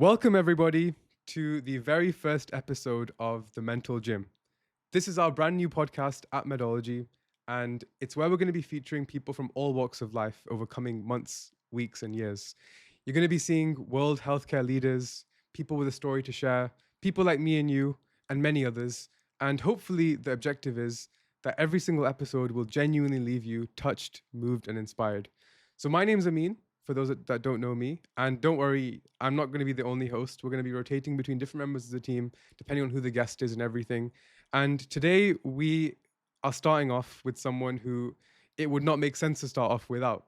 Welcome, everybody, to the very first episode of The Mental Gym. This is our brand new podcast at Medology, and it's where we're going to be featuring people from all walks of life over coming months, weeks, and years. You're going to be seeing world healthcare leaders, people with a story to share, people like me and you, and many others. And hopefully, the objective is that every single episode will genuinely leave you touched, moved, and inspired. So, my name's Amin, for those that don't know me. And don't worry, I'm not going to be the only host. We're going to be rotating between different members of the team, depending on who the guest is and everything. And today we are starting off with someone who it would not make sense to start off without.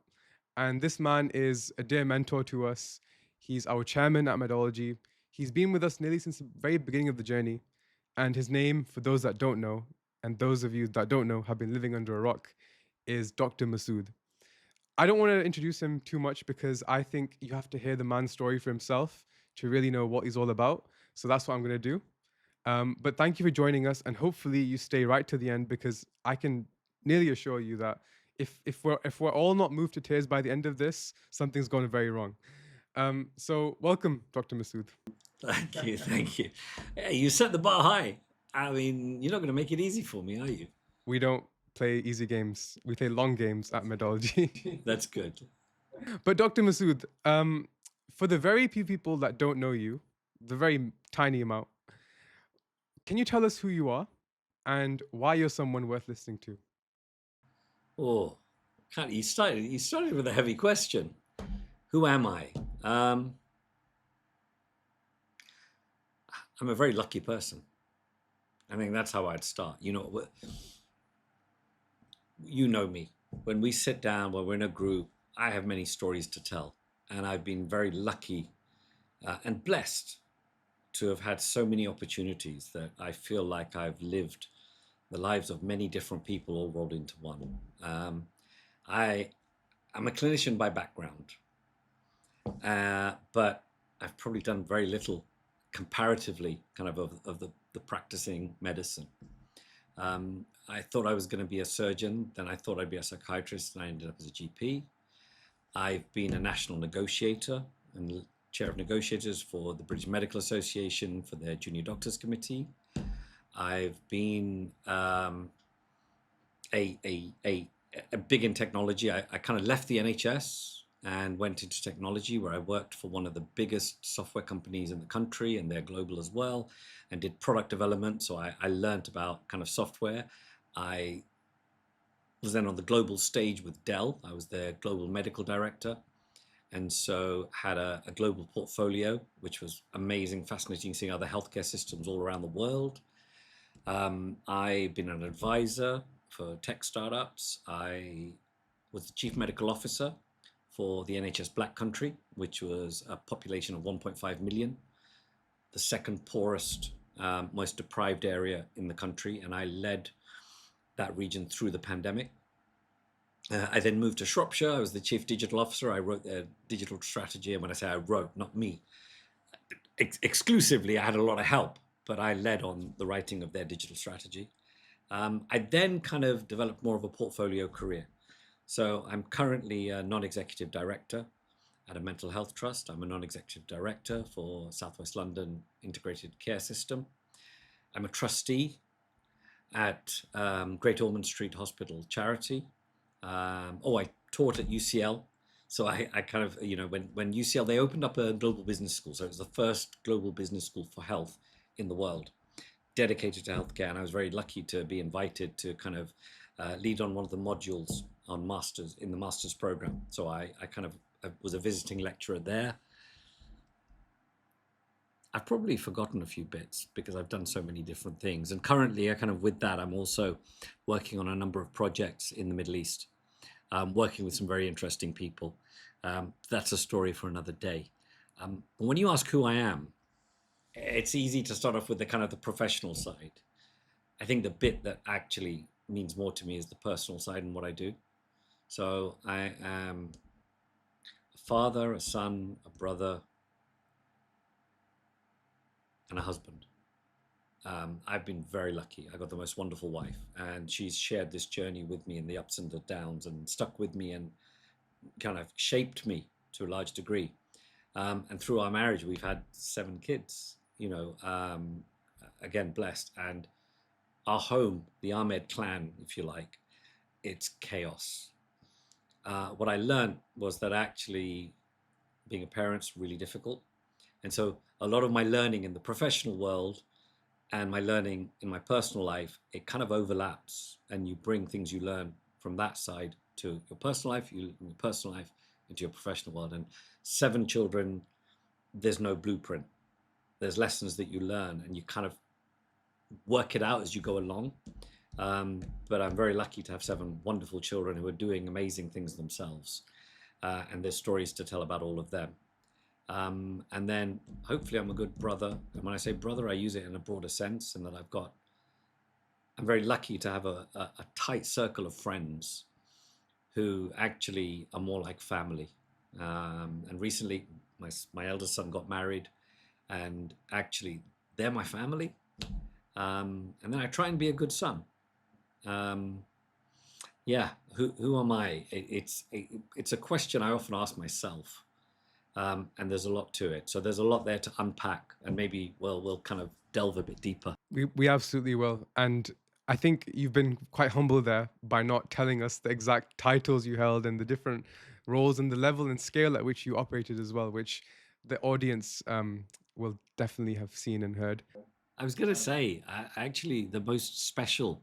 And this man is a dear mentor to us. He's our chairman at Medology. He's been with us nearly since the very beginning of the journey. And his name, for those that don't know, and those of you that don't know have been living under a rock, is Dr. Masood. I don't want to introduce him too much because I think you have to hear the man's story for himself to really know what he's all about. So that's what I'm going to do. But thank you for joining us, and hopefully you stay right to the end because I can nearly assure you that if we're all not moved to tears by the end of this, something's gone very wrong. So welcome, Dr. Masood. Thank you, thank you. Yeah, you set the bar high. I mean, you're not going to make it easy for me, are you? We don't play easy games; we play long games at Medology. That's good. But Dr. Masood, for the very few people that don't know you, the very tiny amount, can you tell us who you are and why you're someone worth listening to? Oh, you started with a heavy question. Who am I? I'm a very lucky person. I think that's how I'd start. You know me. When we sit down, when we're in a group, I have many stories to tell, and I've been very lucky and blessed to have had so many opportunities that I feel like I've lived the lives of many different people all rolled into one. I'm a clinician by background, but I've probably done very little comparatively kind of the practicing medicine. I thought I was going to be a surgeon, then I thought I'd be a psychiatrist, and I ended up as a GP. I've been a national negotiator and chair of negotiators for the British Medical Association for their Junior Doctors Committee. I've been a big in technology. I kind of left the NHS and went into technology, where I worked for one of the biggest software companies in the country, and they're global as well, and did product development. So I learned about kind of software. I was then on the global stage with Dell. I was their global medical director, and so had a global portfolio, which was amazing, fascinating, seeing other healthcare systems all around the world. I've been an advisor for tech startups. I was the chief medical officer for the NHS Black Country, which was a population of 1.5 million, the second poorest, most deprived area in the country, and I led that region through the pandemic. I then moved to Shropshire. I was the chief digital officer. I wrote their digital strategy, and when I say I wrote, not me, exclusively, I had a lot of help, but I led on the writing of their digital strategy. I then kind of developed more of a portfolio career. So I'm currently a non-executive director at a mental health trust. I'm a non-executive director for South West London Integrated Care System. I'm a trustee at Great Ormond Street Hospital Charity. I taught at UCL. So I kind of, when UCL, they opened up a global business school. So it was the first global business school for health in the world, dedicated to healthcare. And I was very lucky to be invited to kind of lead on one of the modules on in the master's program. So I was a visiting lecturer there. I've probably forgotten a few bits because I've done so many different things. And currently, with that, I'm also working on a number of projects in the Middle East, working with some very interesting people. That's a story for another day. But when you ask who I am, it's easy to start off with the professional side. I think the bit that actually means more to me is the personal side and what I do. So I am a father, a son, a brother, and a husband. I've been very lucky. I got the most wonderful wife, and she's shared this journey with me in the ups and the downs, and stuck with me and kind of shaped me to a large degree. And through our marriage, we've had 7 kids, again, blessed. And our home, the Ahmed clan, if you like, it's chaos. What I learned was that actually being a parent's really difficult. And so a lot of my learning in the professional world and my learning in my personal life, it kind of overlaps, and you bring things you learn from that side to your personal life, your personal life into your professional world. And 7 children, there's no blueprint. There's lessons that you learn, and you kind of work it out as you go along. But I'm very lucky to have 7 wonderful children who are doing amazing things themselves. And there's stories to tell about all of them. And then hopefully I'm a good brother. And when I say brother, I use it in a broader sense, and that I'm very lucky to have a tight circle of friends who actually are more like family. And recently my eldest son got married, and actually they're my family. And then I try and be a good son. Yeah, who am I? It's a question I often ask myself. And there's a lot to it. So there's a lot there to unpack, and maybe we'll kind of delve a bit deeper. We absolutely will. And I think you've been quite humble there by not telling us the exact titles you held and the different roles and the level and scale at which you operated as well, which the audience will definitely have seen and heard. I was going to say, actually, the most special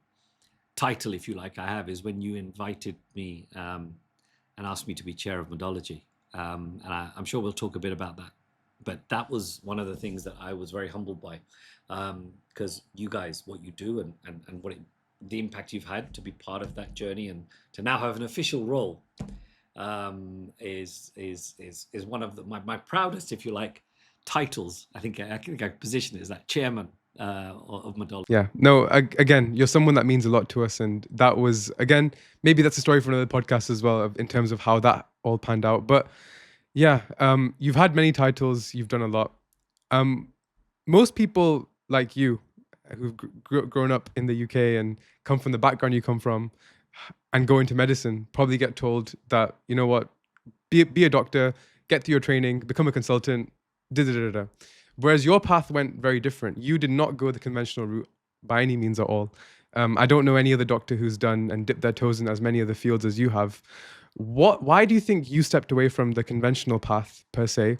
title, if you like, I have is when you invited me and asked me to be chair of Medology. And I'm sure we'll talk a bit about that. But that was one of the things that I was very humbled by, because you guys, what you do and the impact you've had to be part of that journey and to now have an official role is one of my proudest, if you like, titles. I think I position it as that chairman of Medology. Yeah, no, again, you're someone that means a lot to us. And that was, again, maybe that's a story for another podcast as well, in terms of how that all panned out. But yeah, you've had many titles, you've done a lot. Most people like you who've grown up in the UK and come from the background you come from and go into medicine probably get told that, you know what, be a doctor, get through your training, become a consultant, da da da da. Whereas your path went very different. You did not go the conventional route by any means at all. I don't know any other doctor who's done and dipped their toes in as many of the fields as you have. Why do you think you stepped away from the conventional path per se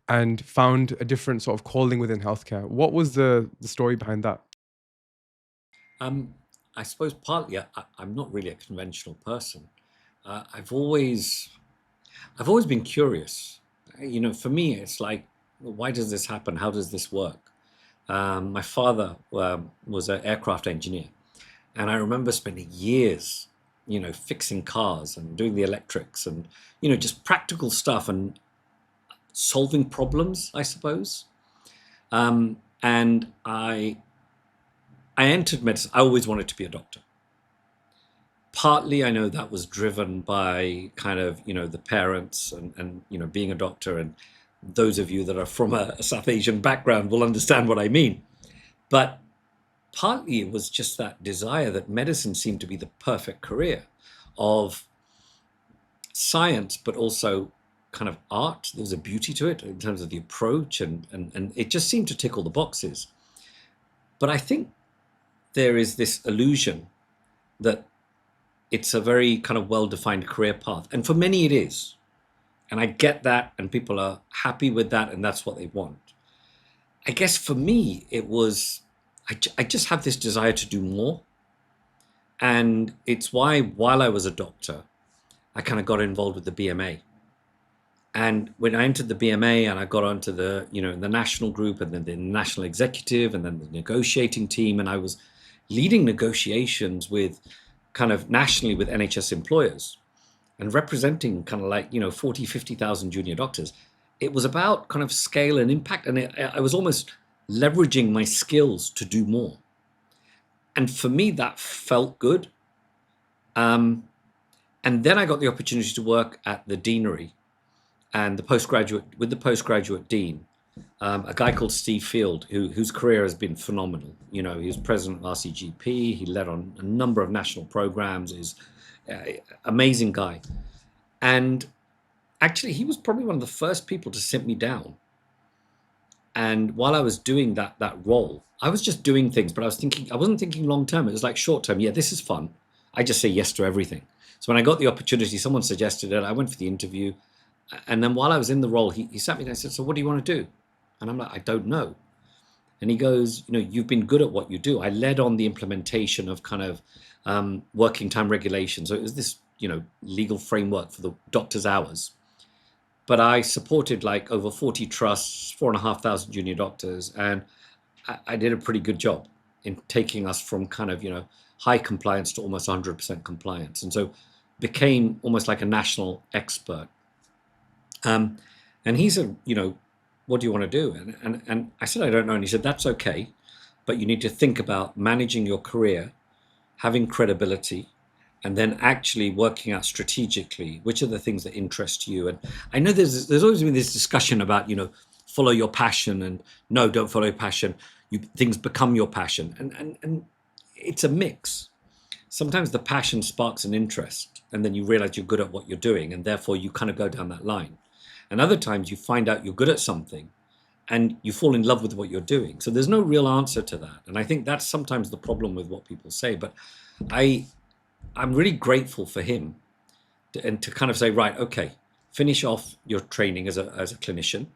and found a different sort of calling within healthcare? What was the story behind that? I suppose partly I'm not really a conventional person. I've always been curious. For me, it's like, why does this happen? How does this work? My father was an aircraft engineer, and I remember spending years, fixing cars and doing the electrics and, just practical stuff and solving problems, I suppose. And I entered medicine. I always wanted to be a doctor. Partly, I know that was driven by kind of, the parents and being a doctor. And those of you that are from a South Asian background will understand what I mean. But partly it was just that desire that medicine seemed to be the perfect career of science, but also kind of art. There was a beauty to it in terms of the approach, and it just seemed to tick all the boxes. But I think there is this illusion that it's a very kind of well-defined career path. And for many it is. And I get that, and people are happy with that, and that's what they want. I guess for me, it was, I just have this desire to do more. And it's why, while I was a doctor, I kind of got involved with the BMA. And when I entered the BMA and I got onto the, the national group and then the national executive and then the negotiating team, and I was leading negotiations with kind of nationally with NHS employers and representing kind of like, 40, 50,000 junior doctors. It was about kind of scale and impact. And I was almost leveraging my skills to do more. And for me, that felt good. And then I got the opportunity to work at the deanery and the postgraduate dean, a guy called Steve Field, whose career has been phenomenal. He was president of RCGP. He led on a number of national programs. He's amazing guy. And actually, he was probably one of the first people to sit me down. And while I was doing that role, I was just doing things, but I wasn't thinking long term. It was like short term. Yeah, this is fun. I just say yes to everything. So when I got the opportunity, someone suggested it. I went for the interview. And then while I was in the role, he sat me down and said, "So what do you want to do?" And I'm like, "I don't know." And he goes, "You've been good at what you do." I led on the implementation of kind of working time regulation. So it was this, legal framework for the doctor's hours. But I supported like over 40 trusts, 4,500 junior doctors, and I did a pretty good job in taking us from kind of, high compliance to almost 100% compliance. And so became almost like a national expert. And he said, "What do you want to do?" And I said, "I don't know." And he said, "That's okay, but you need to think about managing your career, having credibility, and then actually working out strategically which are the things that interest you." And I know there's always been this discussion about, follow your passion, and no, don't follow your passion. Things become your passion, and it's a mix. Sometimes the passion sparks an interest, and then you realize you're good at what you're doing, and therefore you kind of go down that line. And other times you find out you're good at something and you fall in love with what you're doing. So there's no real answer to that. And I think that's sometimes the problem with what people say. But I'm really grateful for him to kind of say, right, okay, finish off your training as a clinician.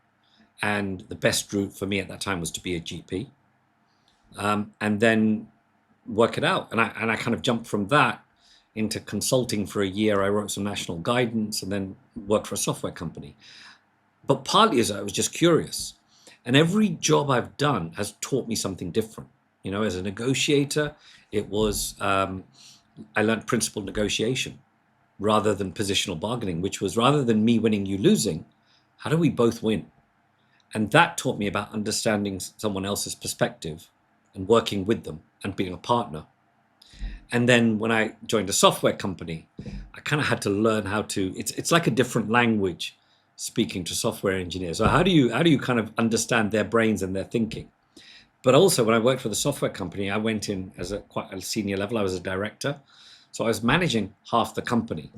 And the best route for me at that time was to be a GP, and then work it out. And I kind of jumped from that into consulting for a year. I wrote some national guidance and then worked for a software company. But partly as I was just curious. And every job I've done has taught me something different. As a negotiator, it was, I learned principled negotiation rather than positional bargaining, which was rather than me winning, you losing, how do we both win? And that taught me about understanding someone else's perspective and working with them and being a partner. And then when I joined a software company, I kind of had to learn how to, it's like a different language speaking to software engineers. So how do you kind of understand their brains and their thinking? But also when I worked for the software company, I went in as quite a senior level. I was a director. So I was managing half the company.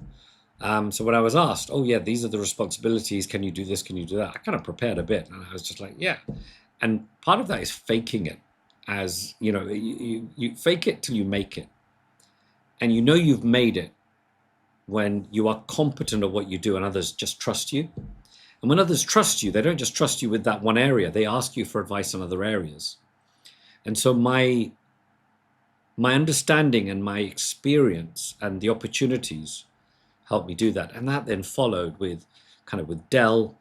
So when I was asked, "Oh yeah, these are the responsibilities. Can you do this? Can you do that?" I kind of prepared a bit, and I was just like, "Yeah." And part of that is faking it, as you fake it till you make it, and you've made it when you are competent at what you do, and others just trust you. And when others trust you, they don't just trust you with that one area; they ask you for advice on other areas. And so my understanding and my experience and the opportunities helped me do that. And that then followed with Dell.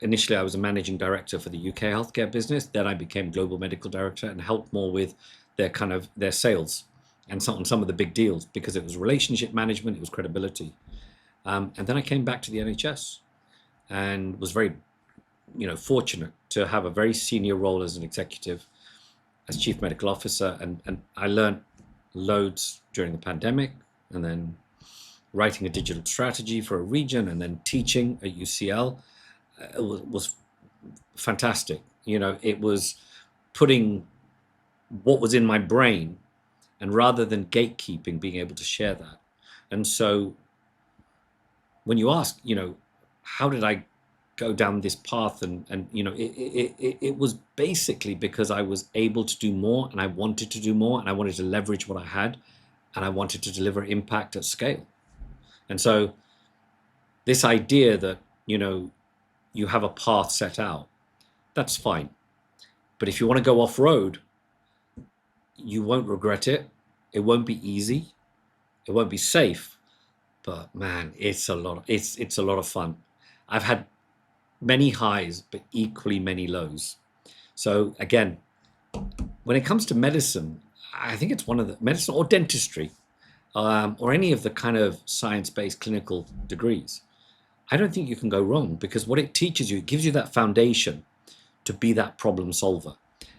Initially, I was a managing director for the UK healthcare business. Then I became global medical director and helped more with their sales and on some of the big deals, because it was relationship management, it was credibility. And then I came back to the NHS and was very, fortunate to have a very senior role as an executive, as chief medical officer. And I learned loads during the pandemic, and then writing a digital strategy for a region, and then teaching at UCL. It was fantastic. It was putting what was in my brain, and rather than gatekeeping, being able to share that. And so when you ask, how did I go down this path? And it was basically because I was able to do more, and I wanted to do more, and I wanted to leverage what I had, and I wanted to deliver impact at scale. And so this idea that, you have a path set out, that's fine. But if you want to go off-road, you won't regret it. It won't be easy. It won't be safe. But man, it's a lot of fun. I've had many highs, but equally many lows. So again, when it comes to medicine, I think it's one of the medicine or dentistry, or any of the kind of science-based clinical degrees, I don't think you can go wrong, because what it teaches you, it gives you that foundation to be that problem solver.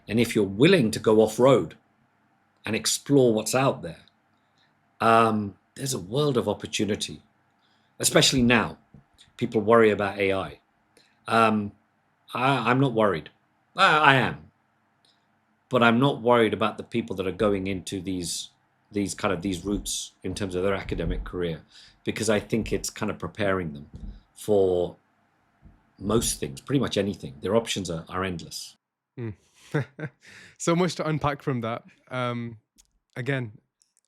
And if you're willing to go off-road and explore what's out there, there's a world of opportunity, especially now. People worry about AI. I'm not worried. I am. But I'm not worried about the people that are going into these routes in terms of their academic career, because I think it's kind of preparing them for most things, pretty much anything. Their options are endless. Mm. So much to unpack from that. Again,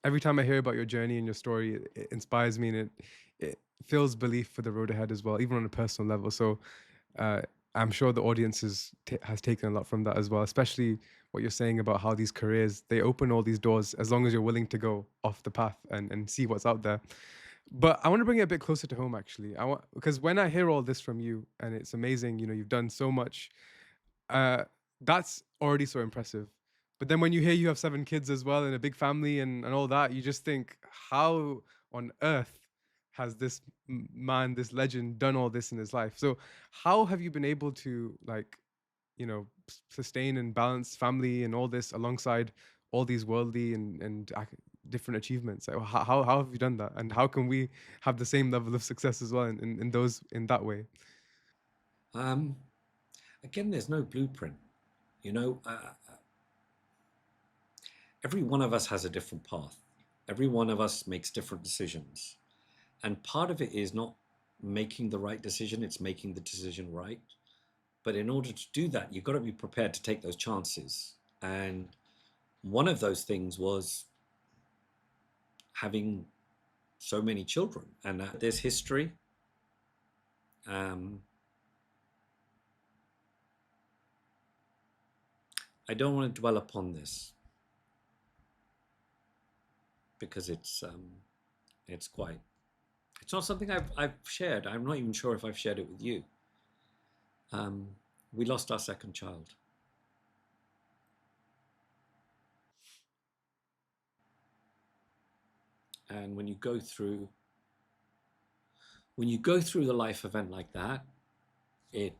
every time I hear about your journey and your story, it inspires me, and it fills belief for the road ahead as well, even on a personal level. So uh, I'm sure the audience has taken a lot from that as well, especially what you're saying about how these careers, they open all these doors as long as you're willing to go off the path and see what's out there. But I want to bring it a bit closer to home, actually. I want, because when I hear all this from you, and it's amazing, you've done so much, uh, that's already so impressive. But then when you hear you have 7 kids as well and a big family and all that, you just think, how on earth has this man, this legend, done all this in his life? So how have you been able to, like, sustain and balance family and all this alongside all these worldly and different achievements? Like, how have you done that? And how can we have the same level of success as well in that way? Um, Again, there's no blueprint. You know, every one of us has a different path. Every one of us makes different decisions. And part of it is not making the right decision, it's making the decision right. But in order to do that, you've got to be prepared to take those chances. And one of those things was having so many children. And there's history. Um, I don't want to dwell upon this because it's quite, it's not something I've shared. I'm not even sure if I've shared it with you. Um, we lost our second child. And when you go through the life event like that, it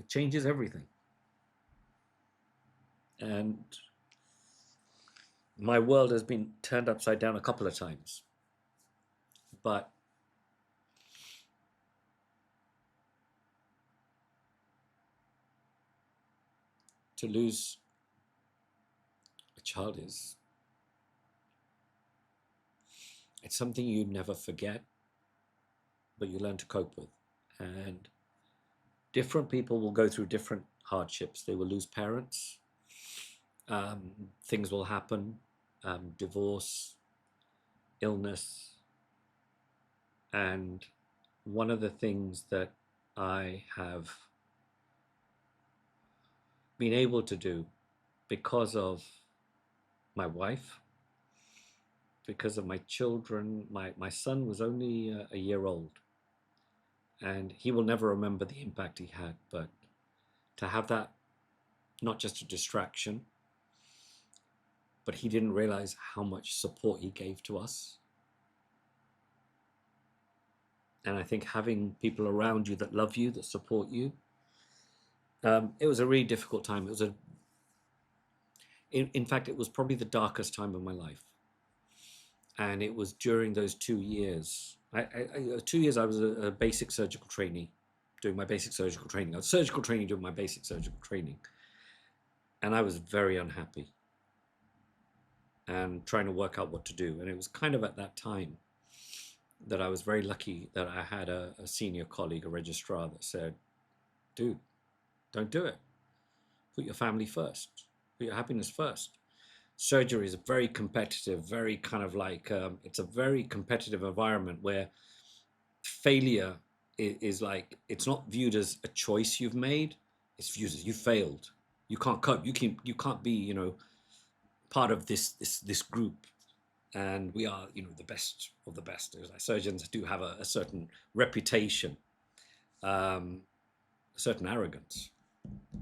changes everything. And my world has been turned upside down a couple of times. But to lose a child is, it's something you never forget, but you learn to cope with. And different people will go through different hardships. They will lose parents. Things will happen, divorce, illness. And one of the things that I have been able to do because of my wife, because of my children, my son was only a year old, and he will never remember the impact he had. But to have that, not just a distraction, but he didn't realize how much support he gave to us. And I think having people around you that love you, that support you, it was a really difficult time. It was in fact, it was probably the darkest time of my life. And it was during those 2 years. 2 years I was a basic surgical trainee, doing my basic surgical training. I was surgical training doing my basic surgical training. And I was very unhappy and trying to work out what to do. And it was kind of at that time that I was very lucky that I had a senior colleague, a registrar, that said, dude, don't do it. Put your family first. Put your happiness first. Surgery is very competitive, very kind of like, it's a very competitive environment where failure is like, it's not viewed as a choice you've made, it's viewed as you failed. You can't cope. You can't be, part of this group. And we are, the best of the best. Surgeons do have a certain reputation, a certain arrogance,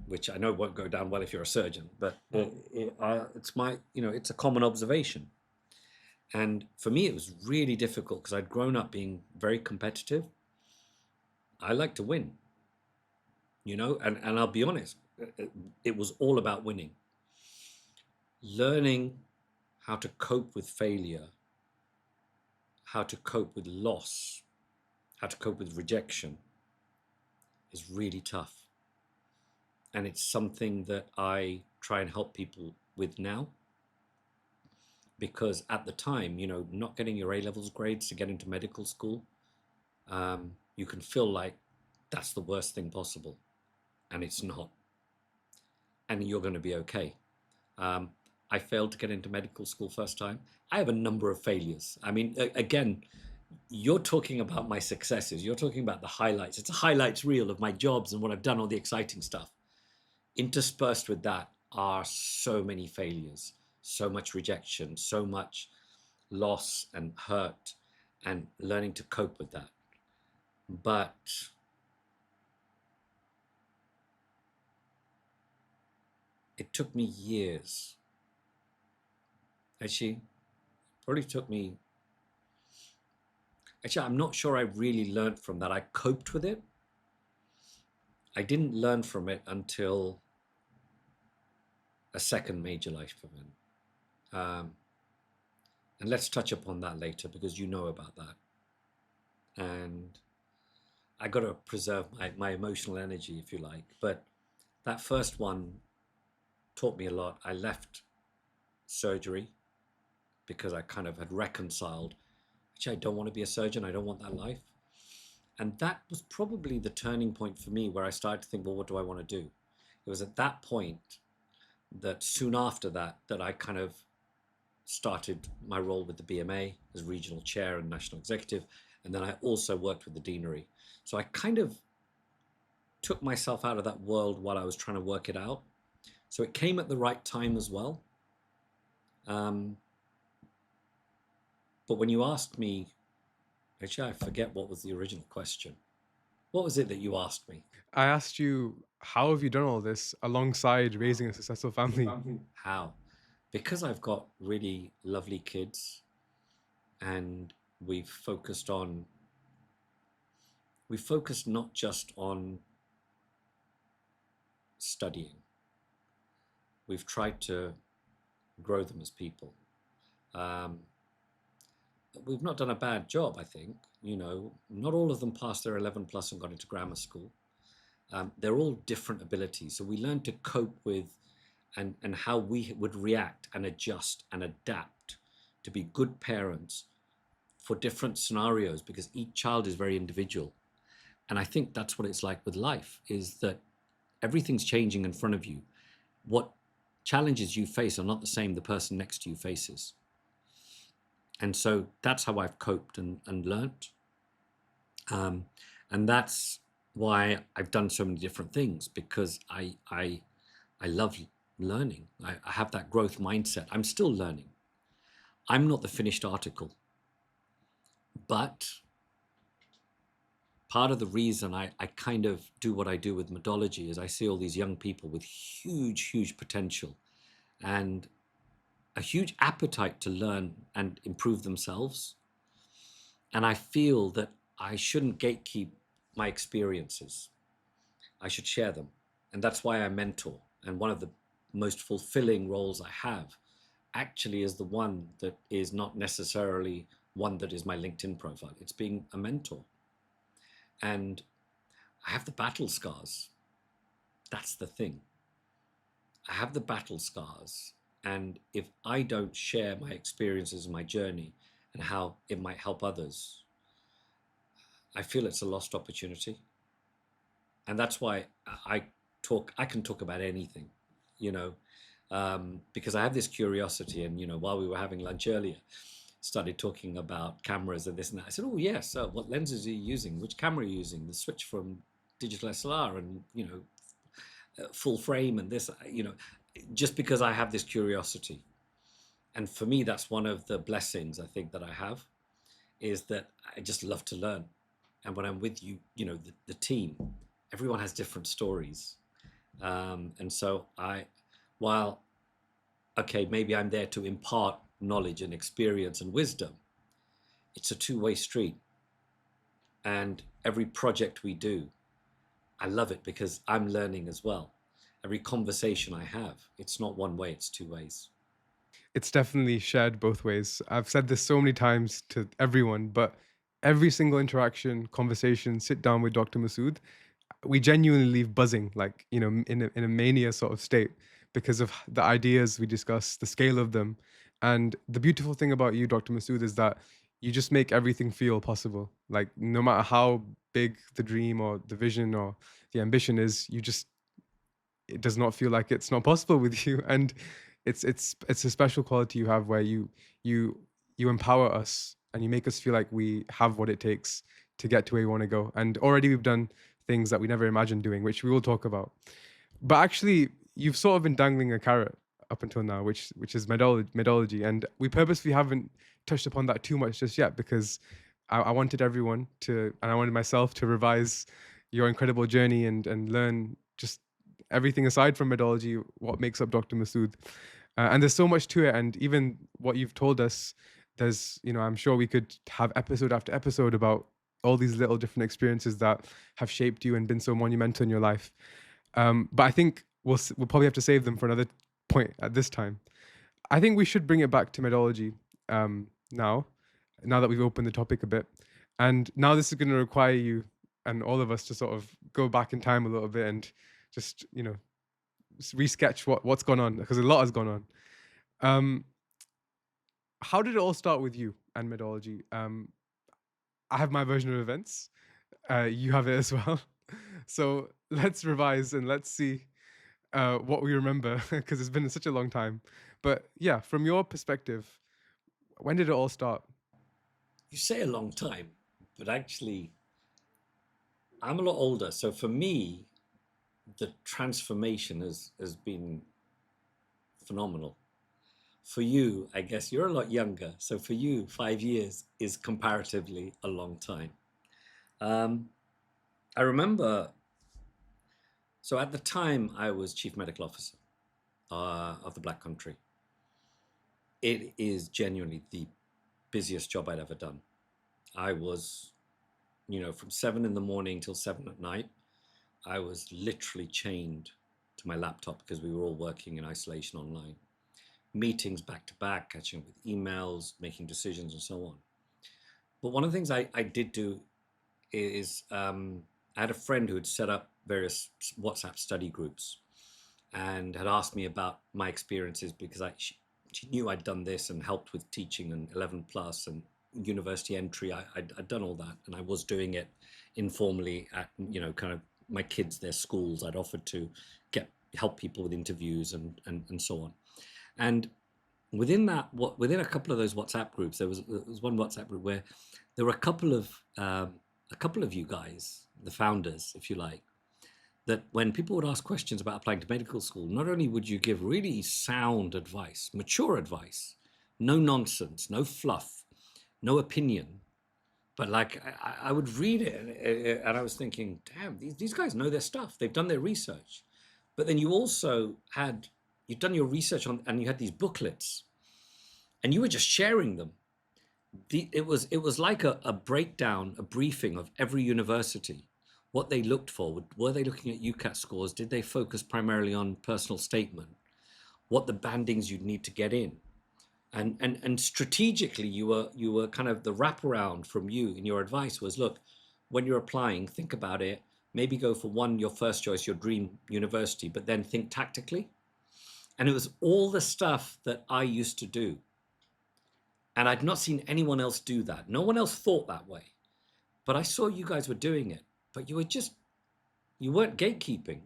which I know won't go down well if you're a surgeon, but it's a common observation. And for me, it was really difficult because I'd grown up being very competitive. I like to win, and I'll be honest, it was all about winning. Learning how to cope with failure, how to cope with loss, how to cope with rejection is really tough. And it's something that I try and help people with now. Because at the time, not getting your A levels grades to get into medical school, you can feel like that's the worst thing possible. And it's not. And you're going to be okay. Um, I failed to get into medical school first time. I have a number of failures. I mean, again, you're talking about my successes. You're talking about the highlights. It's a highlights reel of my jobs and what I've done, all the exciting stuff. Interspersed with that are so many failures, so much rejection, so much loss and hurt, and learning to cope with that. But it took me years. Actually, probably took me. Actually, I'm not sure I really learned from that. I coped with it. I didn't learn from it until a second major life event. And let's touch upon that later because you know about that. And I got to preserve my emotional energy, if you like. But that first one taught me a lot. I left surgery because I kind of had reconciled, actually, I don't want to be a surgeon. I don't want that life. And that was probably the turning point for me where I started to think, well, what do I want to do? It was at that point that soon after that I kind of started my role with the BMA as regional chair and national executive. And then I also worked with the deanery. So I kind of took myself out of that world while I was trying to work it out. So it came at the right time as well. But when you asked me, actually, I forget what was the original question. What was it that you asked me? I asked you, how have you done all this alongside raising a successful family? How? Because I've got really lovely kids, and we've focused not just on studying. We've tried to grow them as people. We've not done a bad job, I think. Not all of them passed their 11 plus and got into grammar school. They're all different abilities. So we learn to cope with and how we would react and adjust and adapt to be good parents for different scenarios, because each child is very individual. And I think that's what it's like with life, is that everything's changing in front of you. What challenges you face are not the same the person next to you faces. And so that's how I've coped and learnt. And that's why I've done so many different things, because I love learning. I have that growth mindset. I'm still learning. I'm not the finished article. But part of the reason I kind of do what I do with Medology is I see all these young people with huge, huge potential and a huge appetite to learn and improve themselves. And I feel that I shouldn't gatekeep my experiences. I should share them. And that's why I mentor. And one of the most fulfilling roles I have actually is the one that is not necessarily one that is my LinkedIn profile. It's being a mentor. And I have the battle scars. That's the thing. I have the battle scars. And if I don't share my experiences and my journey and how it might help others, I feel it's a lost opportunity. And that's why I can talk about anything, because I have this curiosity. And, while we were having lunch earlier, started talking about cameras and this and that. I said, oh, yes, what lenses are you using? Which camera are you using? The switch from digital SLR and, full frame and this, just because I have this curiosity. And for me, that's one of the blessings I think that I have, is that I just love to learn. And when I'm with you, the team, everyone has different stories. And so maybe I'm there to impart knowledge and experience and wisdom, it's a two-way street. And every project we do, I love it because I'm learning as well. Every conversation I have, it's not one way, it's two ways. It's definitely shared both ways. I've said this so many times to everyone, but every single interaction, conversation, sit down with Dr. Masood, we genuinely leave buzzing, like, in a mania sort of state because of the ideas we discuss, the scale of them. And the beautiful thing about you, Dr. Masood, is that you just make everything feel possible. Like no matter how big the dream or the vision or the ambition is, you just it does not feel like it's not possible with you. And it's a special quality you have where you you empower us and you make us feel like we have what it takes to get to where we want to go. And already we've done things that we never imagined doing, which we will talk about. But actually, you've sort of been dangling a carrot up until now, which is Medology, and we purposely haven't touched upon that too much just yet because I wanted everyone to, and I wanted myself to revise your incredible journey and learn just everything aside from Medology, what makes up Dr. Masood. And there's so much to it, and even what you've told us, there's, you know, I'm sure we could have episode after episode about all these little different experiences that have shaped you and been so monumental in your life. But I think we'll probably have to save them for another point at this time. I think we should bring it back to Medology now, now that we've opened the topic a bit. And now this is going to require you and all of us to sort of go back in time a little bit and just, you know, resketch what's gone on because a lot has gone on. Um, how did it all start with you and Medology? I have my version of events. You have it as well. So let's revise and let's see what we remember because it's been such a long time. But yeah, from your perspective, when did it all start? You say a long time, but actually, I'm a lot older. So for me, the transformation has been phenomenal. For you, I guess you're a lot younger. So for you, 5 years is comparatively a long time. Um, I remember, so at the time, I was chief medical officer of the Black Country. It is genuinely the busiest job I'd ever done. I was, from 7 in the morning till 7 at night. I was literally chained to my laptop because we were all working in isolation online. Meetings back to back, catching up with emails, making decisions, and so on. But one of the things I did do is I had a friend who had set up various WhatsApp study groups and had asked me about my experiences because she knew I'd done this and helped with teaching and 11 plus and university entry. I'd done all that, and I was doing it informally at kind of my kids, their schools. I'd offered to help people with interviews and so on. And within a couple of those WhatsApp groups, there was one WhatsApp group where there were a couple of you guys, the founders, if you like, that when people would ask questions about applying to medical school, not only would you give really sound advice, mature advice, no nonsense, no fluff, no opinion, but like I would read it and I was thinking, damn, these guys know their stuff. They've done their research. But then you also you'd done your research on, and you had these booklets, and you were just sharing them. It was like a breakdown, a briefing of every university, what they looked for. Were they looking at UCAT scores? Did they focus primarily on personal statement? What the bandings you'd need to get in? And strategically, you were kind of the wraparound from you in your advice was, look, when you're applying, think about it. Maybe go for your first choice, your dream university, but then think tactically. And it was all the stuff that I used to do. And I'd not seen anyone else do that. No one else thought that way. But I saw you guys were doing it. But you weren't gatekeeping.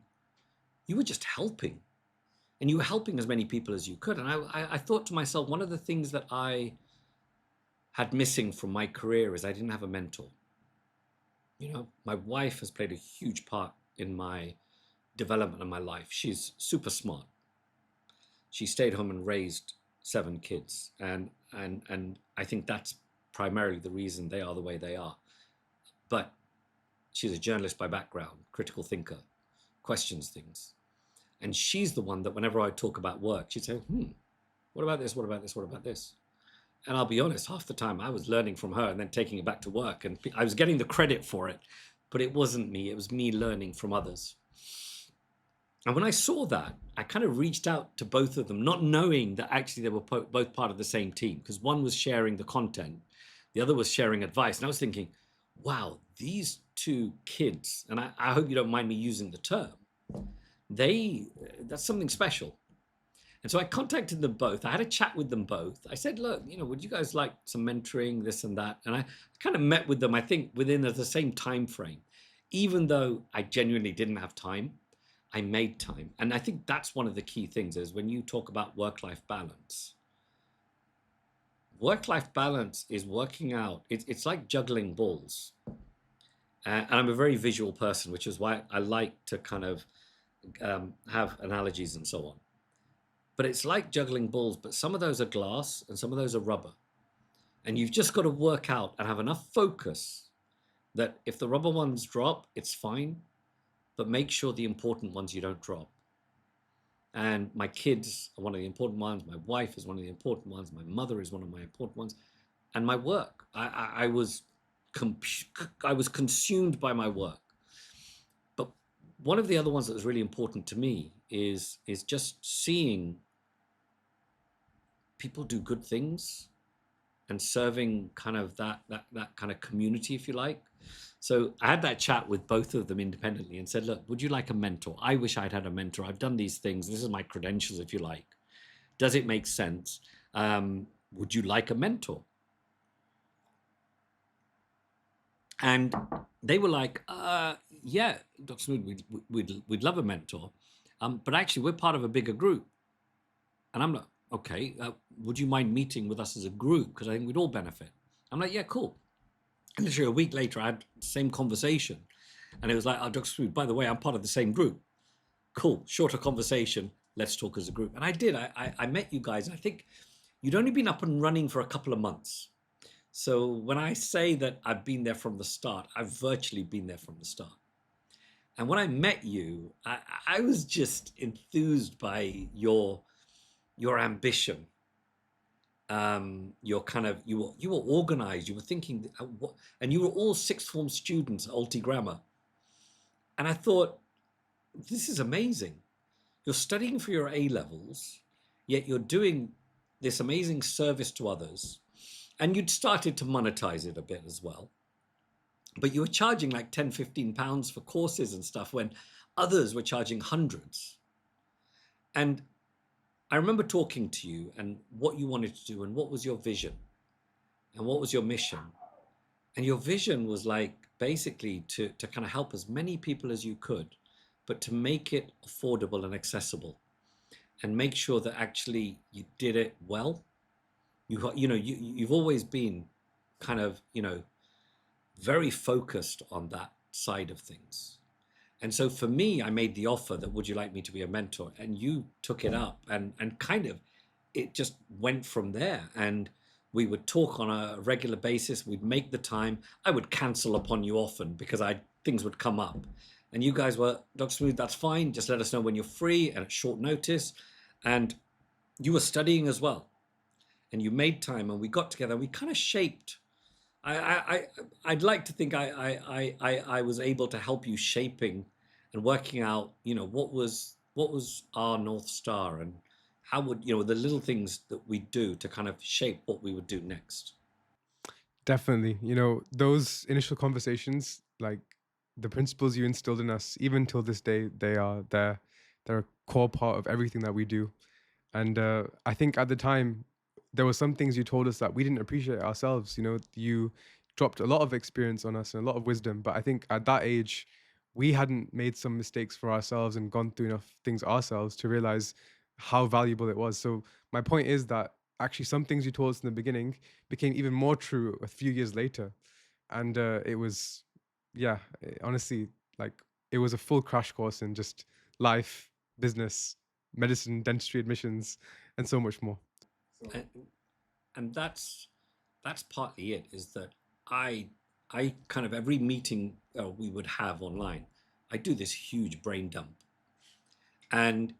You were just helping. And you were helping as many people as you could. And I thought to myself, one of the things that I had missing from my career is I didn't have a mentor. My wife has played a huge part in my development of my life. She's super smart. She stayed home and raised 7 kids. And I think that's primarily the reason they are the way they are. But she's a journalist by background, critical thinker, questions things. And she's the one that whenever I talk about work, she'd say, what about this? What about this? What about this? And I'll be honest, half the time I was learning from her and then taking it back to work. And I was getting the credit for it, but it wasn't me. It was me learning from others. And when I saw that, I kind of reached out to both of them, not knowing that actually they were both part of the same team, because one was sharing the content, the other was sharing advice. And I was thinking, wow, these 2 kids, and I hope you don't mind me using the term, that's something special. And so I contacted them both. I had a chat with them both. I said, look, would you guys like some mentoring, this and that? And I kind of met with them, I think, within the same time frame. Even though I genuinely didn't have time, I made time. And I think that's one of the key things is when you talk about work-life balance. Work-life balance is working out. It's like juggling balls. And I'm a very visual person, which is why I like to kind of have analogies and so on. But it's like juggling balls, but some of those are glass and some of those are rubber. And you've just got to work out and have enough focus that if the rubber ones drop, it's fine, but make sure the important ones you don't drop. And my kids are one of the important ones. My wife is one of the important ones. My mother is one of my important ones. And my work, I was consumed by my work. But one of the other ones that was really important to me is just seeing people do good things and serving kind of that kind of community, if you like. So I had that chat with both of them independently and said, look, would you like a mentor? I wish I'd had a mentor. I've done these things. This is my credentials, if you like. Does it make sense? Would you like a mentor? And they were like, yeah, Dr. Smood, we'd love a mentor. But actually, we're part of a bigger group. And I'm like, okay, would you mind meeting with us as a group? Because I think we'd all benefit. I'm like, yeah, cool. And literally a week later, I had the same conversation. And it was like, oh, Dr. Smood, by the way, I'm part of the same group. Cool, shorter conversation. Let's talk as a group. And I did. I met you guys. I think you'd only been up and running for a couple of months. So when I say that I've been there from the start, I've virtually been there from the start. And when I met you, I was just enthused by your ambition. You were organized. You were thinking, and you were all sixth form students at Alti Grammar. And I thought, this is amazing. You're studying for your A levels, yet you're doing this amazing service to others. And you'd started to monetize it a bit as well. But you were charging like 10, 15 pounds for courses and stuff when others were charging hundreds. And I remember talking to you and what you wanted to do and what was your vision and what was your mission. And your vision was like basically to kind of help as many people as you could, but to make it affordable and accessible and make sure that actually you did it well. You've always been kind of, very focused on that side of things. And so for me, I made the offer that would you like me to be a mentor? And you took it up and kind of it just went from there. And we would talk on a regular basis. We'd make the time. I would cancel upon you often because things would come up. And you guys were, Dr. Smood, that's fine. Just let us know when you're free and at short notice. And you were studying as well. And you made time and we got together. We kind of shaped. I'd like to think I was able to help you shaping and working out, what was our North Star and how would, the little things that we do to kind of shape what we would do next. Definitely. Those initial conversations, like the principles you instilled in us, even till this day, they're a core part of everything that we do. And I think at the time, there were some things you told us that we didn't appreciate ourselves. You dropped a lot of experience on us and a lot of wisdom. But I think at that age, we hadn't made some mistakes for ourselves and gone through enough things ourselves to realize how valuable it was. So my point is that actually some things you told us in the beginning became even more true a few years later. And it was, yeah, honestly, like it was a full crash course in just life, business, medicine, dentistry, admissions, and so much more. And that's partly it, is that I kind of every meeting we would have online, I do this huge brain dump. And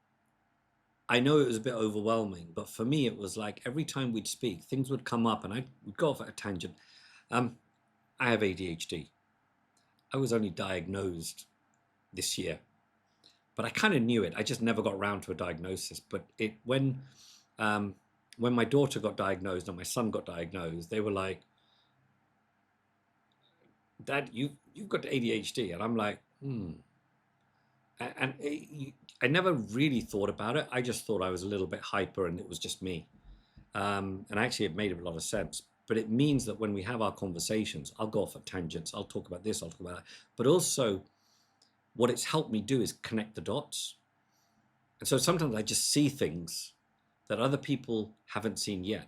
I know it was a bit overwhelming, but for me, it was like every time we'd speak, things would come up and we'd go off at a tangent. I have ADHD. I was only diagnosed this year, but I kind of knew it. I just never got around to a diagnosis. But when my daughter got diagnosed and my son got diagnosed, they were like, Dad, you've got ADHD. And I'm like, And I never really thought about it. I just thought I was a little bit hyper and it was just me. And actually, it made a lot of sense. But it means that when we have our conversations, I'll go off at tangents. I'll talk about this, I'll talk about that. But also, what it's helped me do is connect the dots. And so sometimes I just see things that other people haven't seen yet.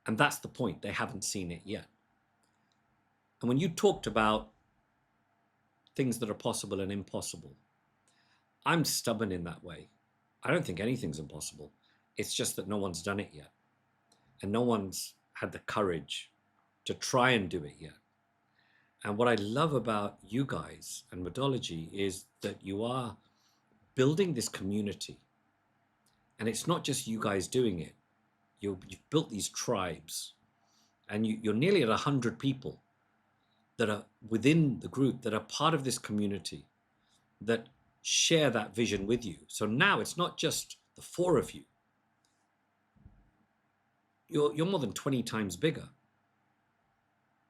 And that's the point. They haven't seen it yet. And when you talked about things that are possible and impossible, I'm stubborn in that way. I don't think anything's impossible. It's just that no one's done it yet. And no one's had the courage to try and do it yet. And what I love about you guys and Medology is that you are building this community. And it's not just you guys doing it. You've built these tribes, and you're nearly at 100 people that are within the group that are part of this community that share that vision with you. So now it's not just the four of you. You're more than 20 times bigger,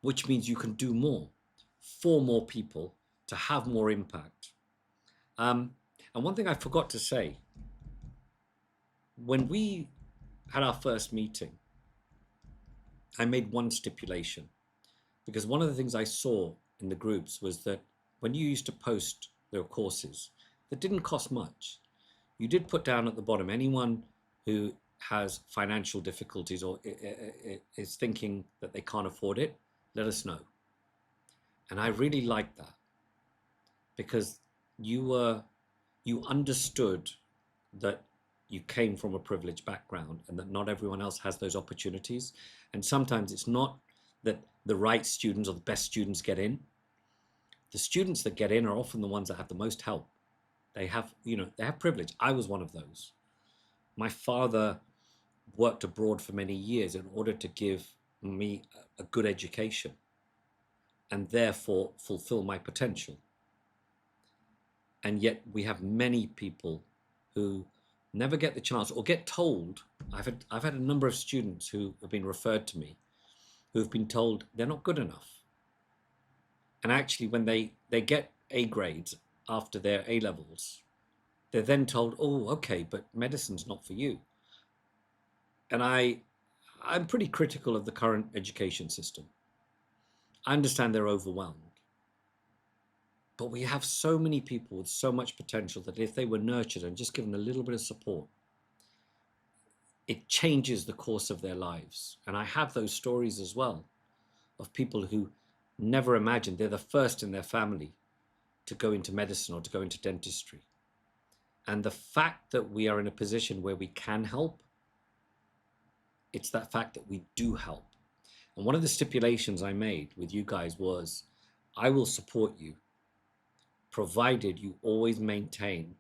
which means you can do more for more people to have more impact. And one thing I forgot to say, when we had our first meeting, I made one stipulation, because one of the things I saw in the groups was that when you used to post their courses that didn't cost much, you did put down at the bottom, anyone who has financial difficulties or is thinking that they can't afford it, let us know. And I really liked that, because you understood that you came from a privileged background and that not everyone else has those opportunities. And sometimes it's not that the right students or the best students get in. The students that get in are often the ones that have the most help. They have privilege. I was one of those. My father worked abroad for many years in order to give me a good education and therefore fulfill my potential. And yet we have many people who never get the chance or get told. I've had a number of students who have been referred to me who've been told they're not good enough. And actually, when they get A grades after their A levels, they're then told, oh, okay, but medicine's not for you. And I'm pretty critical of the current education system. I understand they're overwhelmed. But we have so many people with so much potential that if they were nurtured and just given a little bit of support, it changes the course of their lives. And I have those stories as well of people who never imagined they're the first in their family to go into medicine or to go into dentistry. And the fact that we are in a position where we can help, it's that fact that we do help. And one of the stipulations I made with you guys was, I will support you, provided you always maintain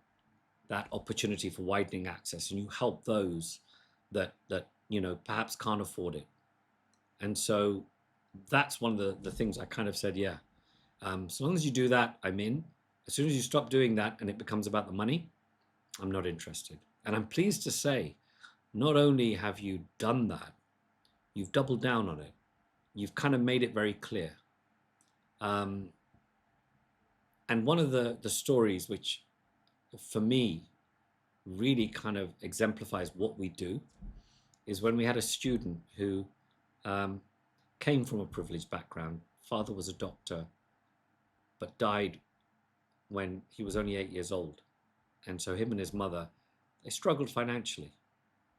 that opportunity for widening access and you help those that perhaps can't afford it. And so that's one of the things I kind of said, yeah, so long as you do that, I'm in. As soon as you stop doing that and it becomes about the money, I'm not interested. And I'm pleased to say, not only have you done that, you've doubled down on it. You've kind of made it very clear. And one of the stories which, for me, really kind of exemplifies what we do is when we had a student who came from a privileged background. Father was a doctor, but died when he was only 8 years old. And so him and his mother, they struggled financially,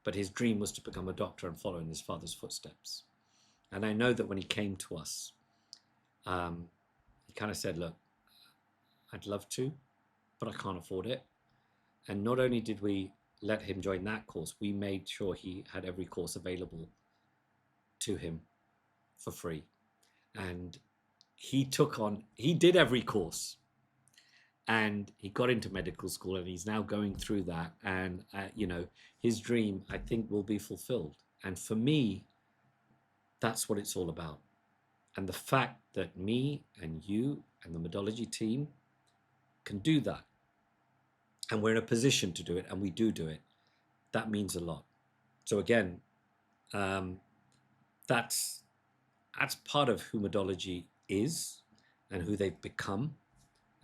but his dream was to become a doctor and follow in his father's footsteps. And I know that when he came to us, he kind of said, look, I'd love to, but I can't afford it. And not only did we let him join that course, we made sure he had every course available to him for free. And he did every course. And he got into medical school and he's now going through that. And, his dream, I think, will be fulfilled. And for me, that's what it's all about. And the fact that me and you and the Medology team can do that, and we're in a position to do it, and we do it, that means a lot. So again, that's part of who Medology is and who they've become.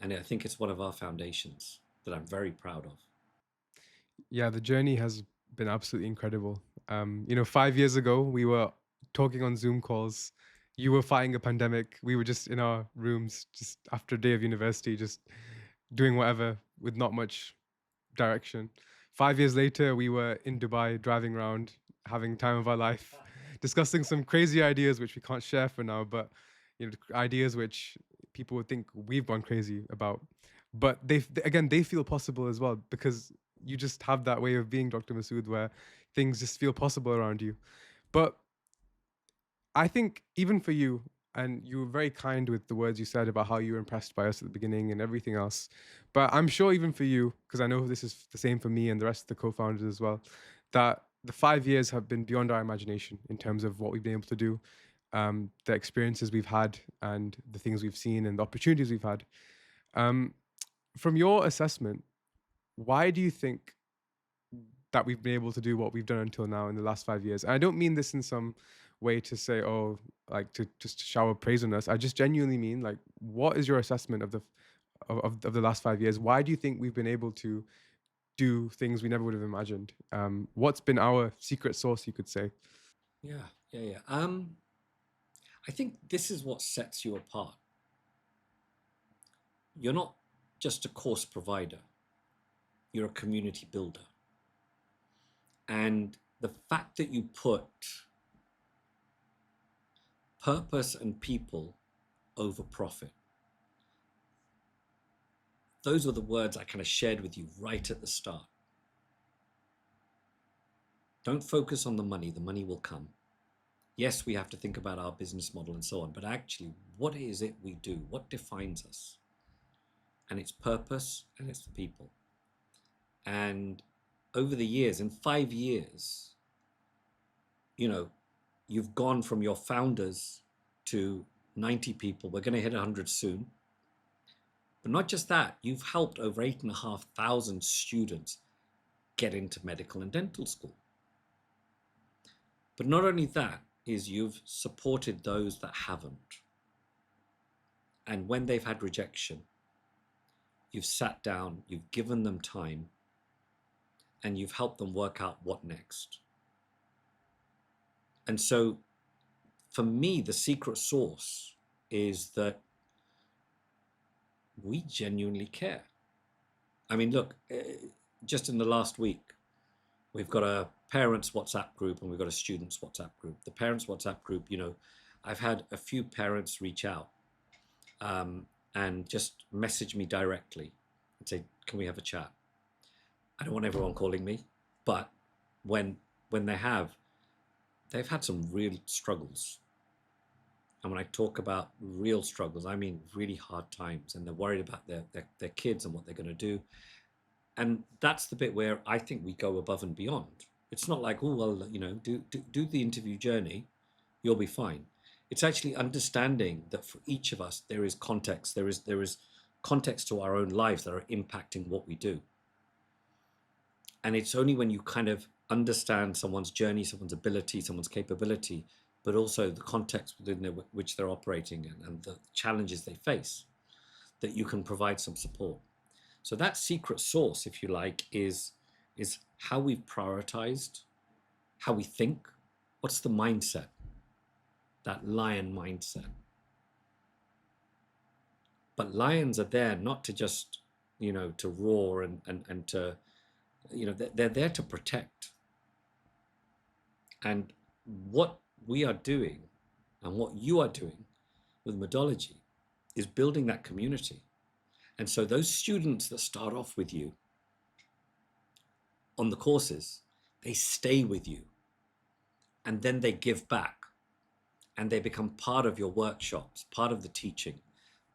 And I think it's one of our foundations. that I'm very proud of. Yeah, the journey has been absolutely incredible. 5 years ago, we were talking on Zoom calls. You were fighting a pandemic. We were just in our rooms, just after a day of university, just doing whatever with not much direction. 5 years later, we were in Dubai, driving around, having time of our life, discussing some crazy ideas which we can't share for now, but ideas which people would think we've gone crazy about. But again, they feel possible as well because you just have that way of being, Dr. Masood, where things just feel possible around you. But I think even for you, and you were very kind with the words you said about how you were impressed by us at the beginning and everything else. But I'm sure even for you, because I know this is the same for me and the rest of the co-founders as well, that the 5 years have been beyond our imagination in terms of what we've been able to do, the experiences we've had, and the things we've seen and the opportunities we've had. Um, from your assessment, why do you think that we've been able to do what we've done until now in the last 5 years? And I don't mean this in some way to say, oh, like to just shower praise on us. I just genuinely mean, like, what is your assessment of of the last 5 years? Why do you think we've been able to do things we never would have imagined? What's been our secret sauce, you could say? Yeah. I think this is what sets you apart. You're not just a course provider, you're a community builder. And the fact that you put purpose and people over profit, those were the words I kind of shared with you right at the start. Don't focus on the money will come. Yes, we have to think about our business model and so on, but actually, what is it we do? What defines us? And it's purpose and it's the people. And over the years, in 5 years, you've gone from your founders to 90 people. We're going to hit 100 soon. But not just that, you've helped over 8,500 students get into medical and dental school. But not only that, is you've supported those that haven't. And when they've had rejection, you've sat down, you've given them time, and you've helped them work out what next. And so for me, the secret sauce is that we genuinely care. I mean, look, just in the last week, we've got a parents WhatsApp group and we've got a students WhatsApp group. The parents WhatsApp group, I've had a few parents reach out and just message me directly and say, can we have a chat? I don't want everyone calling me, but when they have, they've had some real struggles. And when I talk about real struggles, I mean really hard times, and they're worried about their kids and what they're going to do. And that's the bit where I think we go above and beyond. It's not like, oh, well, do the interview journey, you'll be fine. It's actually understanding that for each of us, there is context. There is context to our own lives that are impacting what we do. And it's only when you kind of understand someone's journey, someone's ability, someone's capability, but also the context within which they're operating in and the challenges they face, that you can provide some support. So that secret sauce, if you like, is how we've prioritized, how we think, what's the mindset, that lion mindset. But lions are there not to just, to roar and to, they're there to protect. And what we are doing and what you are doing with Medology is building that community. And so those students that start off with you on the courses, they stay with you and then they give back and they become part of your workshops, part of the teaching,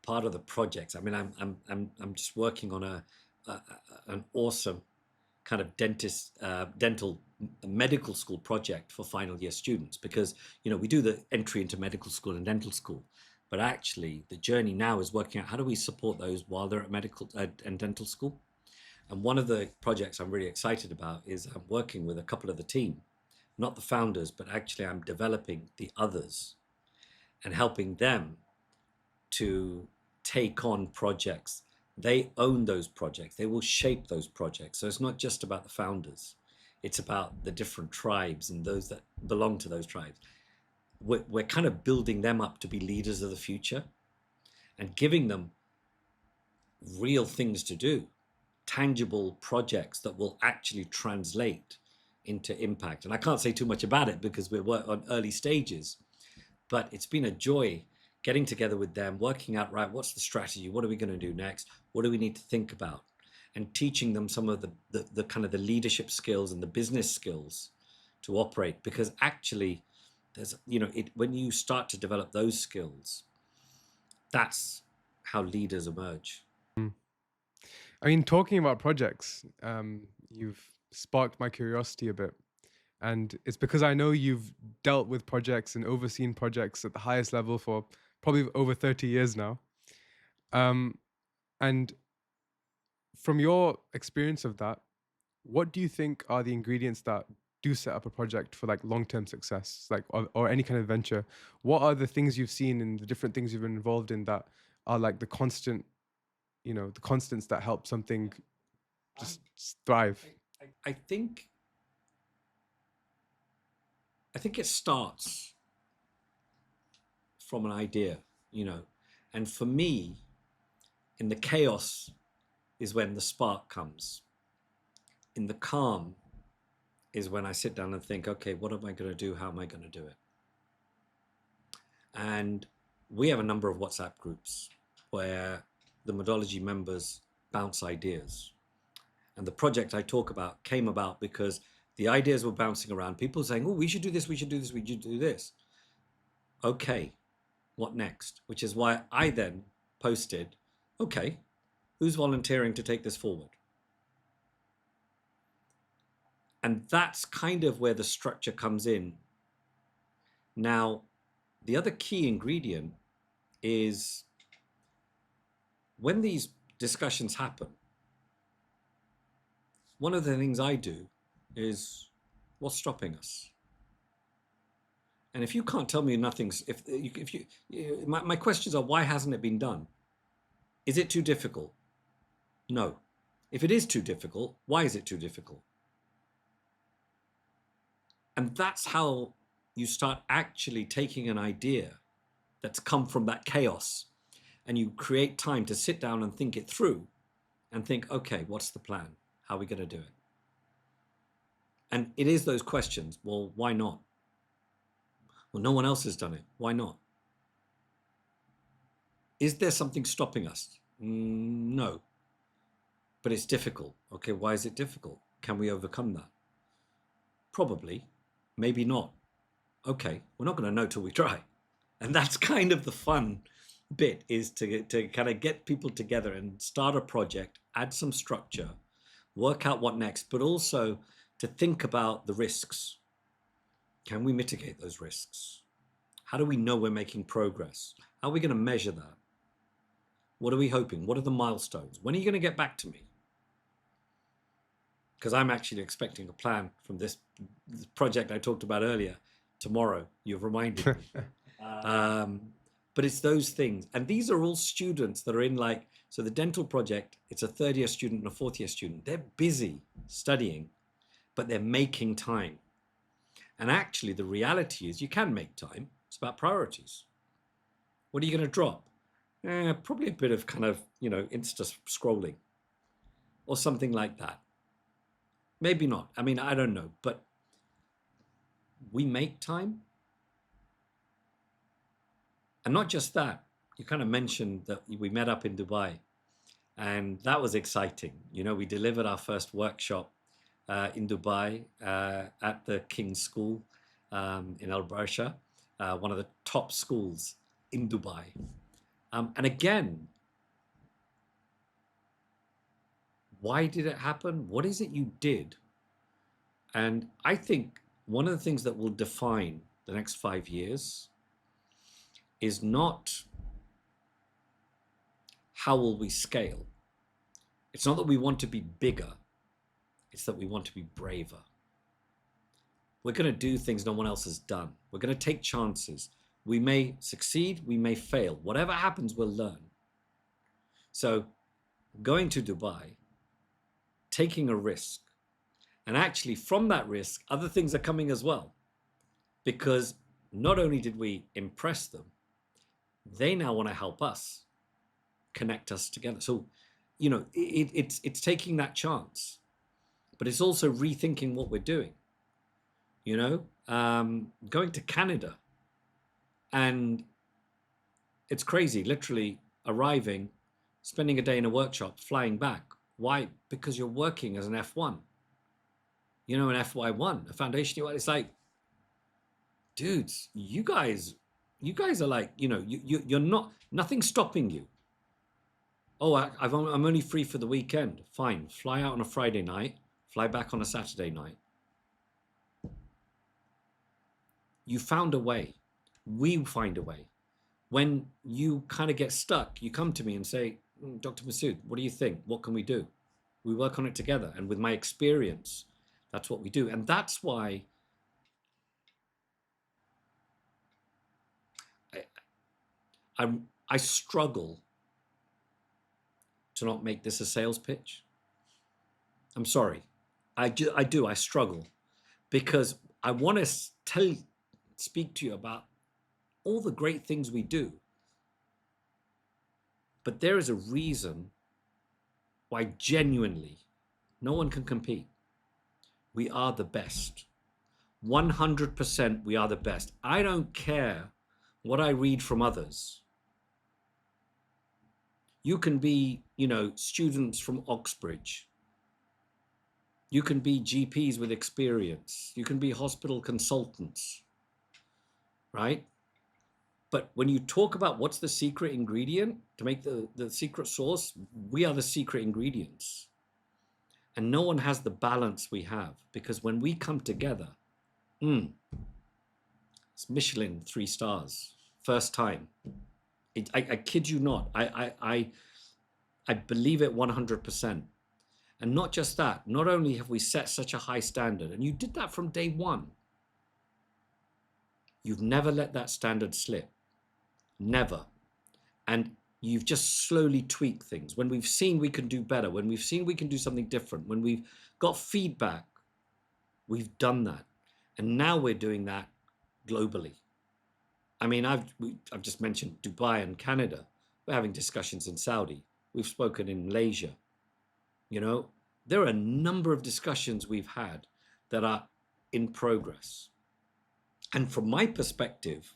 part of the projects. I mean, I'm just working on an awesome kind of dental medical school project for final year students, because we do the entry into medical school and dental school, but actually the journey now is working out how do we support those while they're at medical and dental school. And one of the projects I'm really excited about is I'm working with a couple of the team, not the founders, but actually I'm developing the others and helping them to take on projects They own those projects. They will shape those projects. So it's not just about the founders. It's about the different tribes and those that belong to those tribes. We're kind of building them up to be leaders of the future and giving them real things to do, tangible projects that will actually translate into impact. And I can't say too much about it because we're on early stages, but it's been a joy getting together with them, working out, right, what's the strategy? What are we going to do next? What do we need to think about? And teaching them some of the kind of the leadership skills and the business skills to operate. Because actually, there's, when you start to develop those skills, that's how leaders emerge. Mm. I mean, talking about projects, you've sparked my curiosity a bit. And it's because I know you've dealt with projects and overseen projects at the highest level for probably over 30 years now. Um, and from your experience of that, what do you think are the ingredients that do set up a project for like long-term success, like or any kind of venture? What are the things you've seen and the different things you've been involved in that are like the constant, the constants that help something just thrive? I think it starts from an idea, and for me, in the chaos is when the spark comes. In the calm is when I sit down and think, okay, what am I going to do? How am I going to do it? And we have a number of WhatsApp groups where the Medology members bounce ideas. And the project I talk about came about because the ideas were bouncing around. People saying, oh, we should do this, we should do this, we should do this. Okay, what next? Which is why I then posted, okay, who's volunteering to take this forward? And that's kind of where the structure comes in. Now, the other key ingredient is when these discussions happen, one of the things I do is, what's stopping us? And if you can't tell me nothing's, my questions are, why hasn't it been done? Is it too difficult? No. If it is too difficult, why is it too difficult? And that's how you start actually taking an idea that's come from that chaos and you create time to sit down and think it through and think, okay, what's the plan? How are we going to do it? And it is those questions. Well, why not? Well, no one else has done it. Why not? Is there something stopping us? No. But it's difficult. Okay, why is it difficult? Can we overcome that? Probably. Maybe not. Okay, we're not going to know till we try. And that's kind of the fun bit, is to kind of get people together and start a project, add some structure, work out what next, but also to think about the risks. Can we mitigate those risks? How do we know we're making progress? How are we going to measure that? What are we hoping? What are the milestones? When are you going to get back to me? Because I'm actually expecting a plan from this project I talked about earlier tomorrow. You've reminded me. But it's those things. And these are all students that are in so the dental project, it's a third-year student and a fourth-year student. They're busy studying, but they're making time. And actually, the reality is you can make time. It's about priorities. What are you going to drop? Probably a bit of kind of, Insta scrolling or something like that. Maybe not. I mean, I don't know. But we make time. And not just that. You kind of mentioned that we met up in Dubai. And that was exciting. We delivered our first workshop in Dubai at the King's School in Al Barsha, one of the top schools in Dubai. And again, why did it happen? What is it you did? And I think one of the things that will define the next 5 years is not how will we scale. It's not that we want to be bigger. It's that we want to be braver. We're going to do things no one else has done. We're going to take chances. We may succeed, we may fail. Whatever happens, we'll learn. So going to Dubai, taking a risk. And actually, from that risk, other things are coming as well. Because not only did we impress them, they now want to help us, connect us together. So, it's taking that chance, but it's also rethinking what we're doing. Going to Canada, and it's crazy, literally arriving, spending a day in a workshop, flying back. Why? Because you're working as an F1, an FY1, a foundation. It's like, dudes, you guys are like, you're not, nothing's stopping you. Oh, I'm only free for the weekend. Fine, fly out on a Friday night, fly back on a Saturday night. You found a way. We find a way. When you kind of get stuck, you come to me and say, Dr. Masood, what do you think? What can we do? We work on it together. And with my experience, that's what we do. And that's why I struggle to not make this a sales pitch. I'm sorry. I do. I struggle because I want to speak to you about all the great things we do. But there is a reason why genuinely no one can compete. We are the best. 100% we are the best. I don't care what I read from others. You can be, students from Oxbridge. You can be GPs with experience. You can be hospital consultants, right? But when you talk about what's the secret ingredient to make the secret sauce, we are the secret ingredients. And no one has the balance we have, because when we come together, it's Michelin 3 stars, first time. I kid you not. I believe it 100%. And not just that, not only have we set such a high standard, and you did that from day one, you've never let that standard slip. Never. And you've just slowly tweaked things. When we've seen we can do better, when we've seen we can do something different, when we've got feedback, we've done that. And now we're doing that globally. I mean, I've just mentioned Dubai and Canada. We're having discussions in Saudi. We've spoken in Malaysia. There are a number of discussions we've had that are in progress. And from my perspective,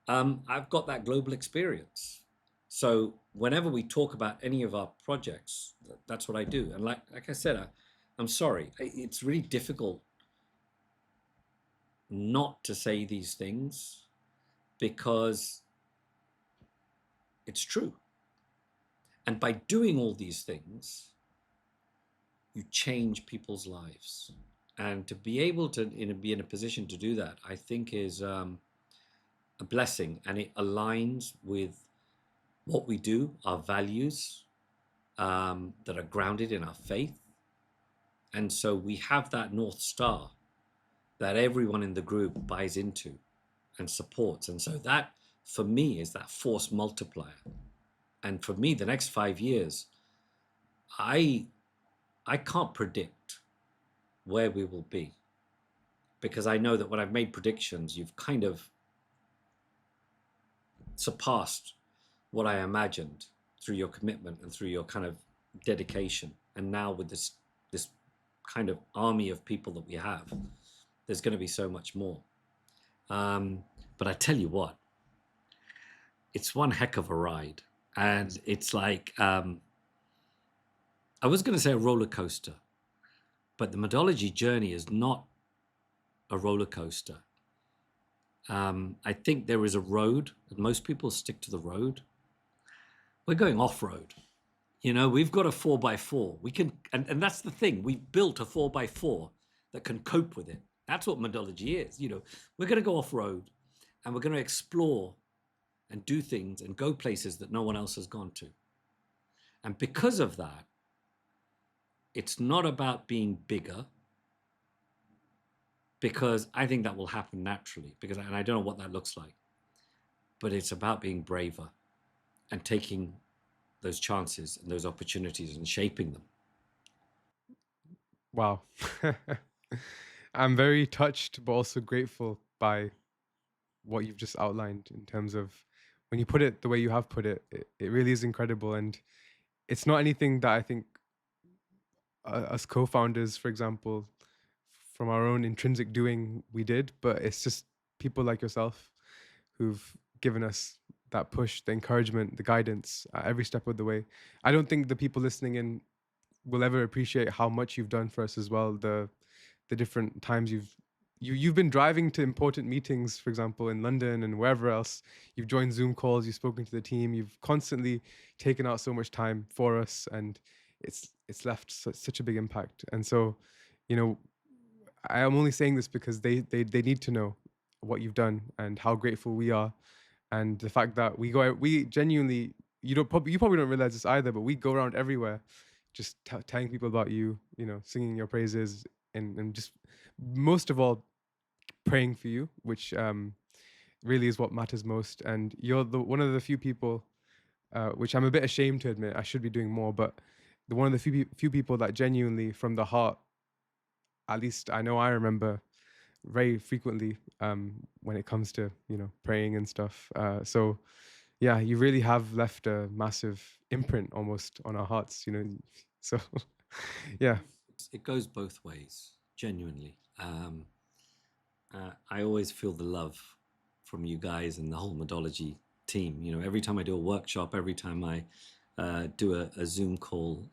I've got that global experience. So whenever we talk about any of our projects, that's what I do. And like I said, I'm sorry, it's really difficult not to say these things because it's true. And by doing all these things, you change people's lives. And to be able to be in a position to do that, I think is a blessing, and it aligns with what we do, our values that are grounded in our faith. And so we have that North Star that everyone in the group buys into and supports. And so that, for me, is that force multiplier. And for me, the next 5 years, I can't predict where we will be, because I know that when I've made predictions, you've kind of surpassed what I imagined through your commitment and through your kind of dedication. And now with this kind of army of people that we have, there's going to be so much more. But I tell you what, it's one heck of a ride. And it's like, I was going to say a roller coaster, but the Medology journey is not a roller coaster. I think there is a road, and most people stick to the road. We're going off-road. We've got a 4x4. We can, and that's the thing. We built a 4x4 that can cope with it. That's what Medology is. We're going to go off-road, and we're going to explore and do things and go places that no one else has gone to. And because of that, it's not about being bigger, because I think that will happen naturally, and I don't know what that looks like, but it's about being braver and taking those chances and those opportunities and shaping them. Wow. I'm very touched, but also grateful by what you've just outlined in terms of when you put it the way you have put it, it really is incredible. And it's not anything that I think us co-founders, for example, from our own intrinsic doing, we did, but it's just people like yourself who've given us that push, the encouragement, the guidance at every step of the way. I don't think the people listening in will ever appreciate how much you've done for us as well. The different times you've been driving to important meetings, for example, in London and wherever else. You've joined Zoom calls, you've spoken to the team, you've constantly taken out so much time for us, and it's left such a big impact. And so, you know, I am only saying this because they need to know what you've done and how grateful we are, and the fact that we genuinely, you probably don't realize this either, but we go around everywhere just telling people about you, singing your praises, and just most of all praying for you, which really is what matters most. And you're one of the few people, which I'm a bit ashamed to admit, I should be doing more, but one of the few people that genuinely from the heart, at least I know I remember very frequently, when it comes to praying and stuff. So yeah, you really have left a massive imprint almost on our hearts. So yeah. It goes both ways, genuinely. I always feel the love from you guys and the whole Medology team. Every time I do a workshop, every time I do a Zoom call,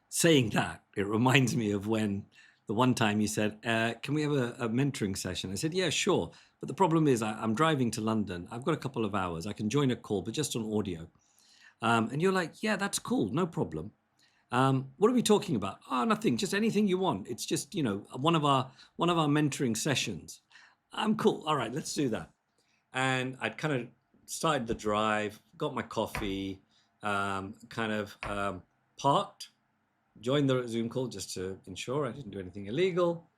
saying that, it reminds me of when the one time you said, can we have a mentoring session? I said, yeah, sure. But the problem is I'm driving to London. I've got a couple of hours. I can join a call, but just on audio. And you're like, yeah, that's cool. No problem. What are we talking about? Oh, nothing. Just anything you want. It's just, one of our mentoring sessions. I'm cool. All right, let's do that. And I'd kind of started the drive, got my coffee, parked, joined the Zoom call just to ensure I didn't do anything illegal,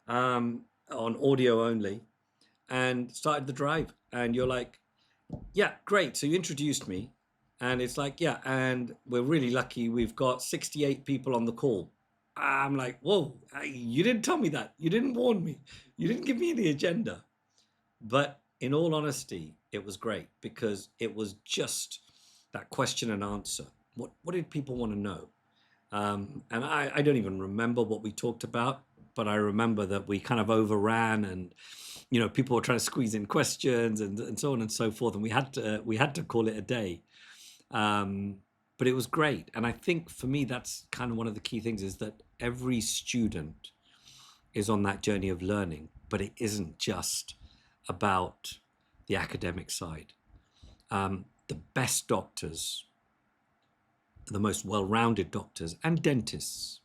on audio only, and started the drive. And you're like, yeah, great. So you introduced me. And it's like, yeah, and we're really lucky. We've got 68 people on the call. I'm like, whoa, you didn't tell me that. You didn't warn me. You didn't give me the agenda. But in all honesty, it was great because it was just that question and answer. What did people want to know? And I don't even remember what we talked about, but I remember that we kind of overran and, people were trying to squeeze in questions and so on and so forth. And we had to call it a day. But it was great. And I think for me, that's kind of one of the key things is that every student is on that journey of learning, but it isn't just about the academic side. The best doctors, the most well-rounded doctors and dentists,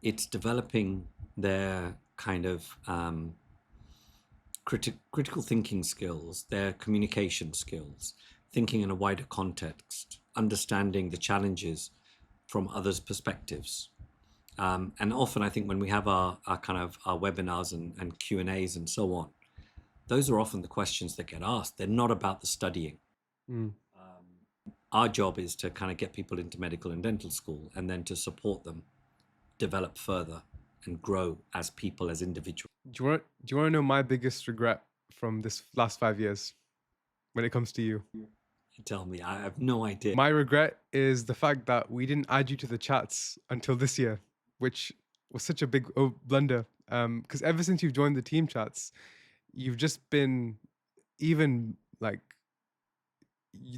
it's developing their kind of critical thinking skills, their communication skills, thinking in a wider context, understanding the challenges from others' perspectives. And often I think when we have our webinars and Q&As and so on, those are often the questions that get asked. They're not about the studying. Our job is to kind of get people into medical and dental school and then to support them develop further and grow as people, as individuals. Do you want to know my biggest regret from this last 5 years when it comes to you? Tell me, I have no idea. My regret is the fact that we didn't add you to the chats until this year, which was such a big blunder. Because ever since you've joined the team chats, you've just been even like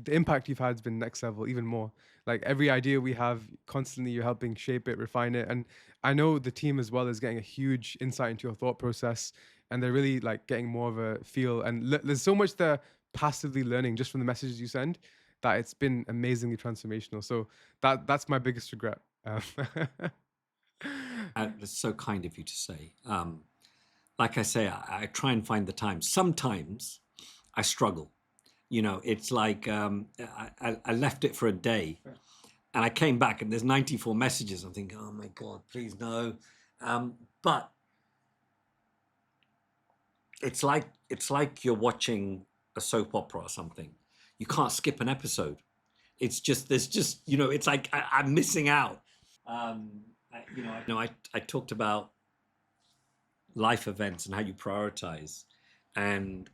the impact you've had has been next level, even more. Like every idea we have, constantly you're helping shape it, refine it. And I know the team as well is getting a huge insight into your thought process, and they're really like getting more of a feel. And there's so much they're passively learning just from the messages you send that it's been amazingly transformational. So that's my biggest regret. It's so kind of you to say. Like I say, I try and find the time. Sometimes I struggle. It's like I left it for a day and I came back and there's 94 messages. I'm thinking, oh my God, please no. But it's like you're watching a soap opera or something. You can't skip an episode. It's just, there's just, it's like I'm missing out. I talked about life events and how you prioritize. And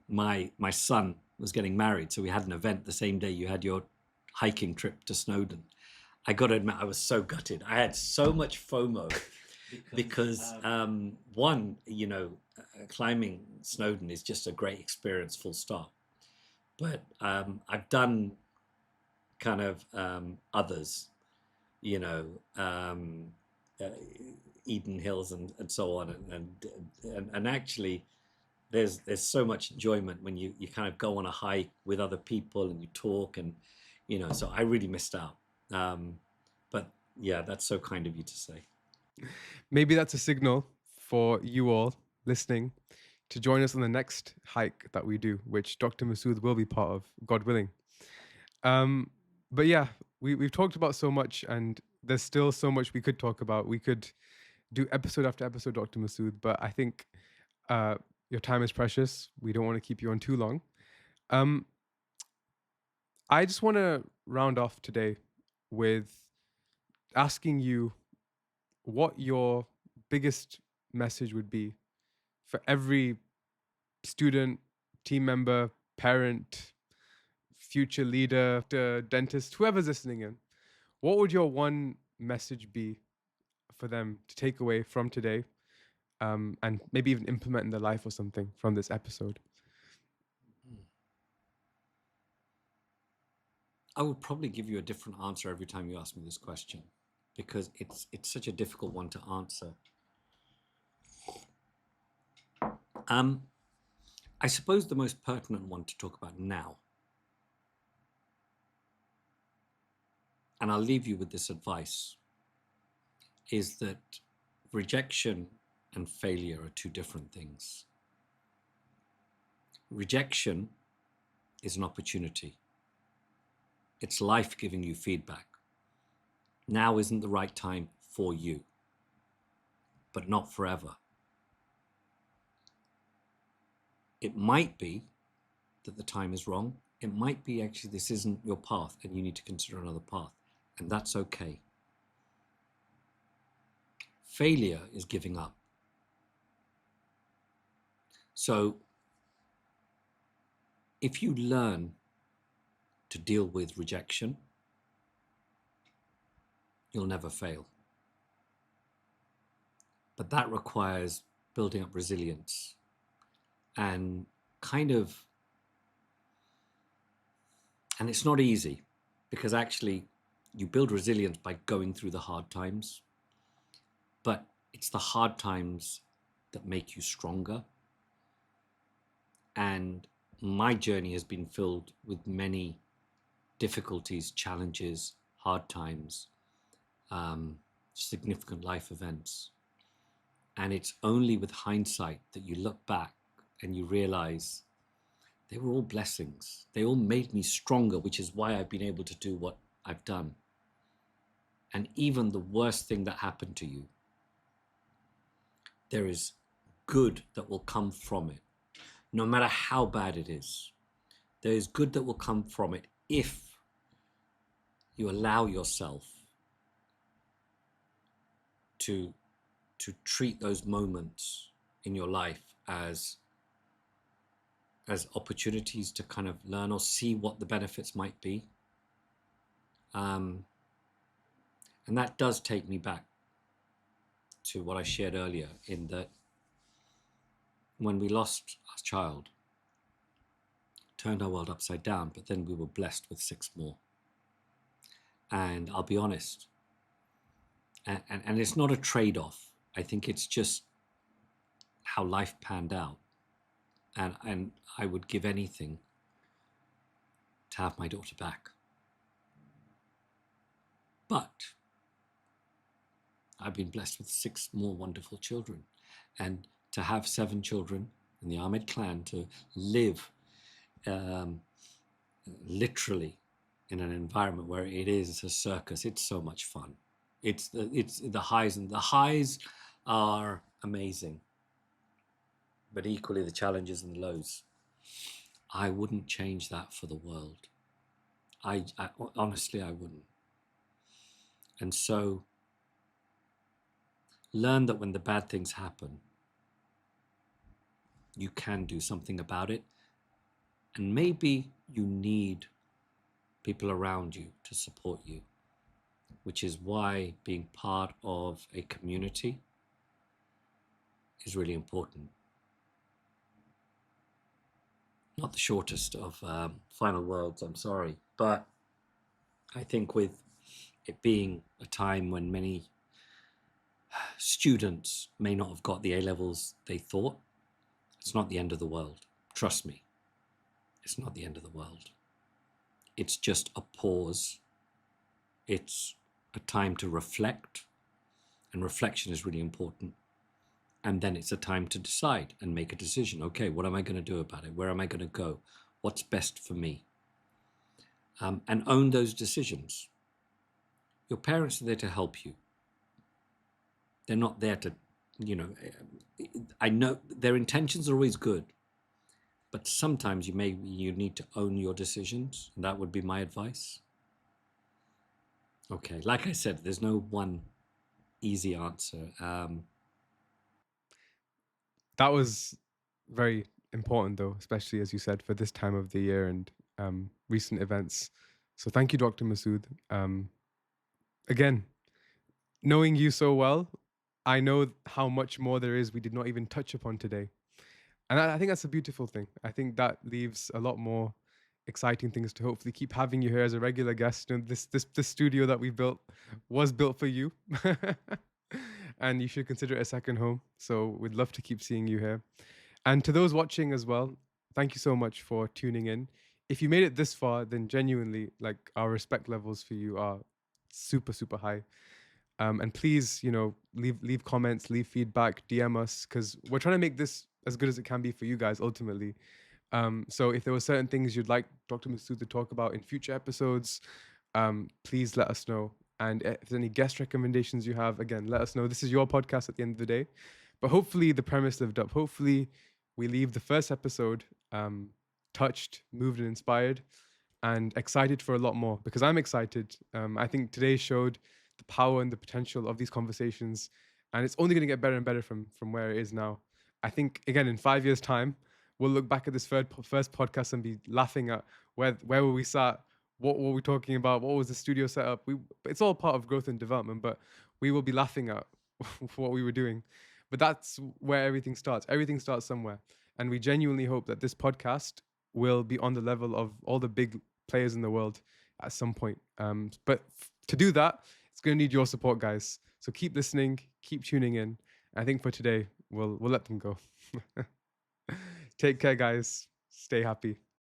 my son was getting married, so we had an event the same day you had your hiking trip to Snowdon. I got to admit, I was so gutted. I had so much FOMO because one, climbing Snowdon is just a great experience, full stop. But I've done kind of others, you know, um, uh, Eden Hills and so on, and actually, there's so much enjoyment when you kind of go on a hike with other people and you talk, and so I really missed out. But yeah, that's so kind of you to say. Maybe that's a signal for you all listening to join us on the next hike that we do, which Dr. Masood will be part of, God willing. Um, but yeah, we've talked about so much, and there's still so much we could talk about. We could do episode after episode, Dr. Masood, but I think uh, your time is precious. We don't want to keep you on too long. Um, I just want to round off today with asking you what your biggest message would be for every student, team member, parent, future leader, dentist, whoever's listening in. What would your one message be for them to take away from today, and maybe even implement in their life or something from this episode? I would probably give you a different answer every time you ask me this question, because it's such a difficult one to answer. Um, I suppose the most pertinent one to talk about now, and I'll leave you with this advice, is that rejection and failure are two different things. Rejection is an opportunity. It's life giving you feedback. Now isn't the right time for you, but not forever. It might be that the time is wrong. It might be actually this isn't your path and you need to consider another path, and that's okay. Failure is giving up. So if you learn to deal with rejection, you'll never fail. But that requires building up resilience and and it's not easy, because actually you build resilience by going through the hard times, but it's the hard times that make you stronger. And my journey has been filled with many difficulties, challenges, hard times, significant life events. And it's only with hindsight that you look back and you realize they were all blessings. They all made me stronger, which is why I've been able to do what I've done. And even the worst thing that happened to you, there is good that will come from it. No matter how bad it is, there is good that will come from it if you allow yourself to treat those moments in your life as opportunities to kind of learn or see what the benefits might be. And that does take me back to what I shared earlier, in that when we lost our child, turned our world upside down, but then we were blessed with 6 more. And I'll be honest, and it's not a trade-off. I think it's just how life panned out. And I would give anything to have my daughter back. But I've been blessed with 6 more wonderful children. And to have 7 children in the Ahmed clan, to live literally in an environment where it is a circus, it's so much fun. It's the highs, and the highs are amazing, but equally the challenges and the lows. I wouldn't change that for the world. I honestly, I wouldn't. And so learn that when the bad things happen, you can do something about it. And maybe you need people around you to support you, which is why being part of a community is really important. Not the shortest of final words, I'm sorry. But I think with it being a time when many students may not have got the A levels they thought, it's not the end of the world. Trust me, it's not the end of the world. It's just a pause. It's a time to reflect, and reflection is really important. And then it's a time to decide and make a decision. Okay, what am I going to do about it? Where am I going to go? What's best for me? And own those decisions. Your parents are there to help you. They're not there to, I know their intentions are always good, but sometimes you need to own your decisions. And that would be my advice. Okay, like I said, there's no one easy answer. That was very important, though, especially as you said, for this time of the year and recent events. So thank you, Dr. Masood. Again, knowing you so well, I know how much more there is we did not even touch upon today. And I think that's a beautiful thing. I think that leaves a lot more exciting things to hopefully keep having you here as a regular guest. And this studio that we built was built for you. And you should consider it a second home. So we'd love to keep seeing you here. And to those watching as well, thank you so much for tuning in. If you made it this far, then genuinely, like, our respect levels for you are super, super high. And please, leave comments, leave feedback, DM us, because we're trying to make this as good as it can be for you guys ultimately. So if there were certain things you'd like Dr. Masood to talk about in future episodes, please let us know. And if there's any guest recommendations you have, again, let us know. This is your podcast at the end of the day. But hopefully the premise lived up. Hopefully we leave the first episode touched, moved, and inspired, and excited for a lot more, because I'm excited. I think today showed the power and the potential of these conversations, and it's only going to get better and better from where it is now. I think, again, in 5 years' time, we'll look back at this first podcast and be laughing at where were we sat, what were we talking about, what was the studio setup. It's all part of growth and development, but we will be laughing at what we were doing. But that's where everything starts. Everything starts somewhere, and we genuinely hope that this podcast will be on the level of all the big players in the world at some point. But to do that, it's going to need your support, guys. So keep listening, keep tuning in. I think for today, we'll let them go. Take care, guys. Stay happy.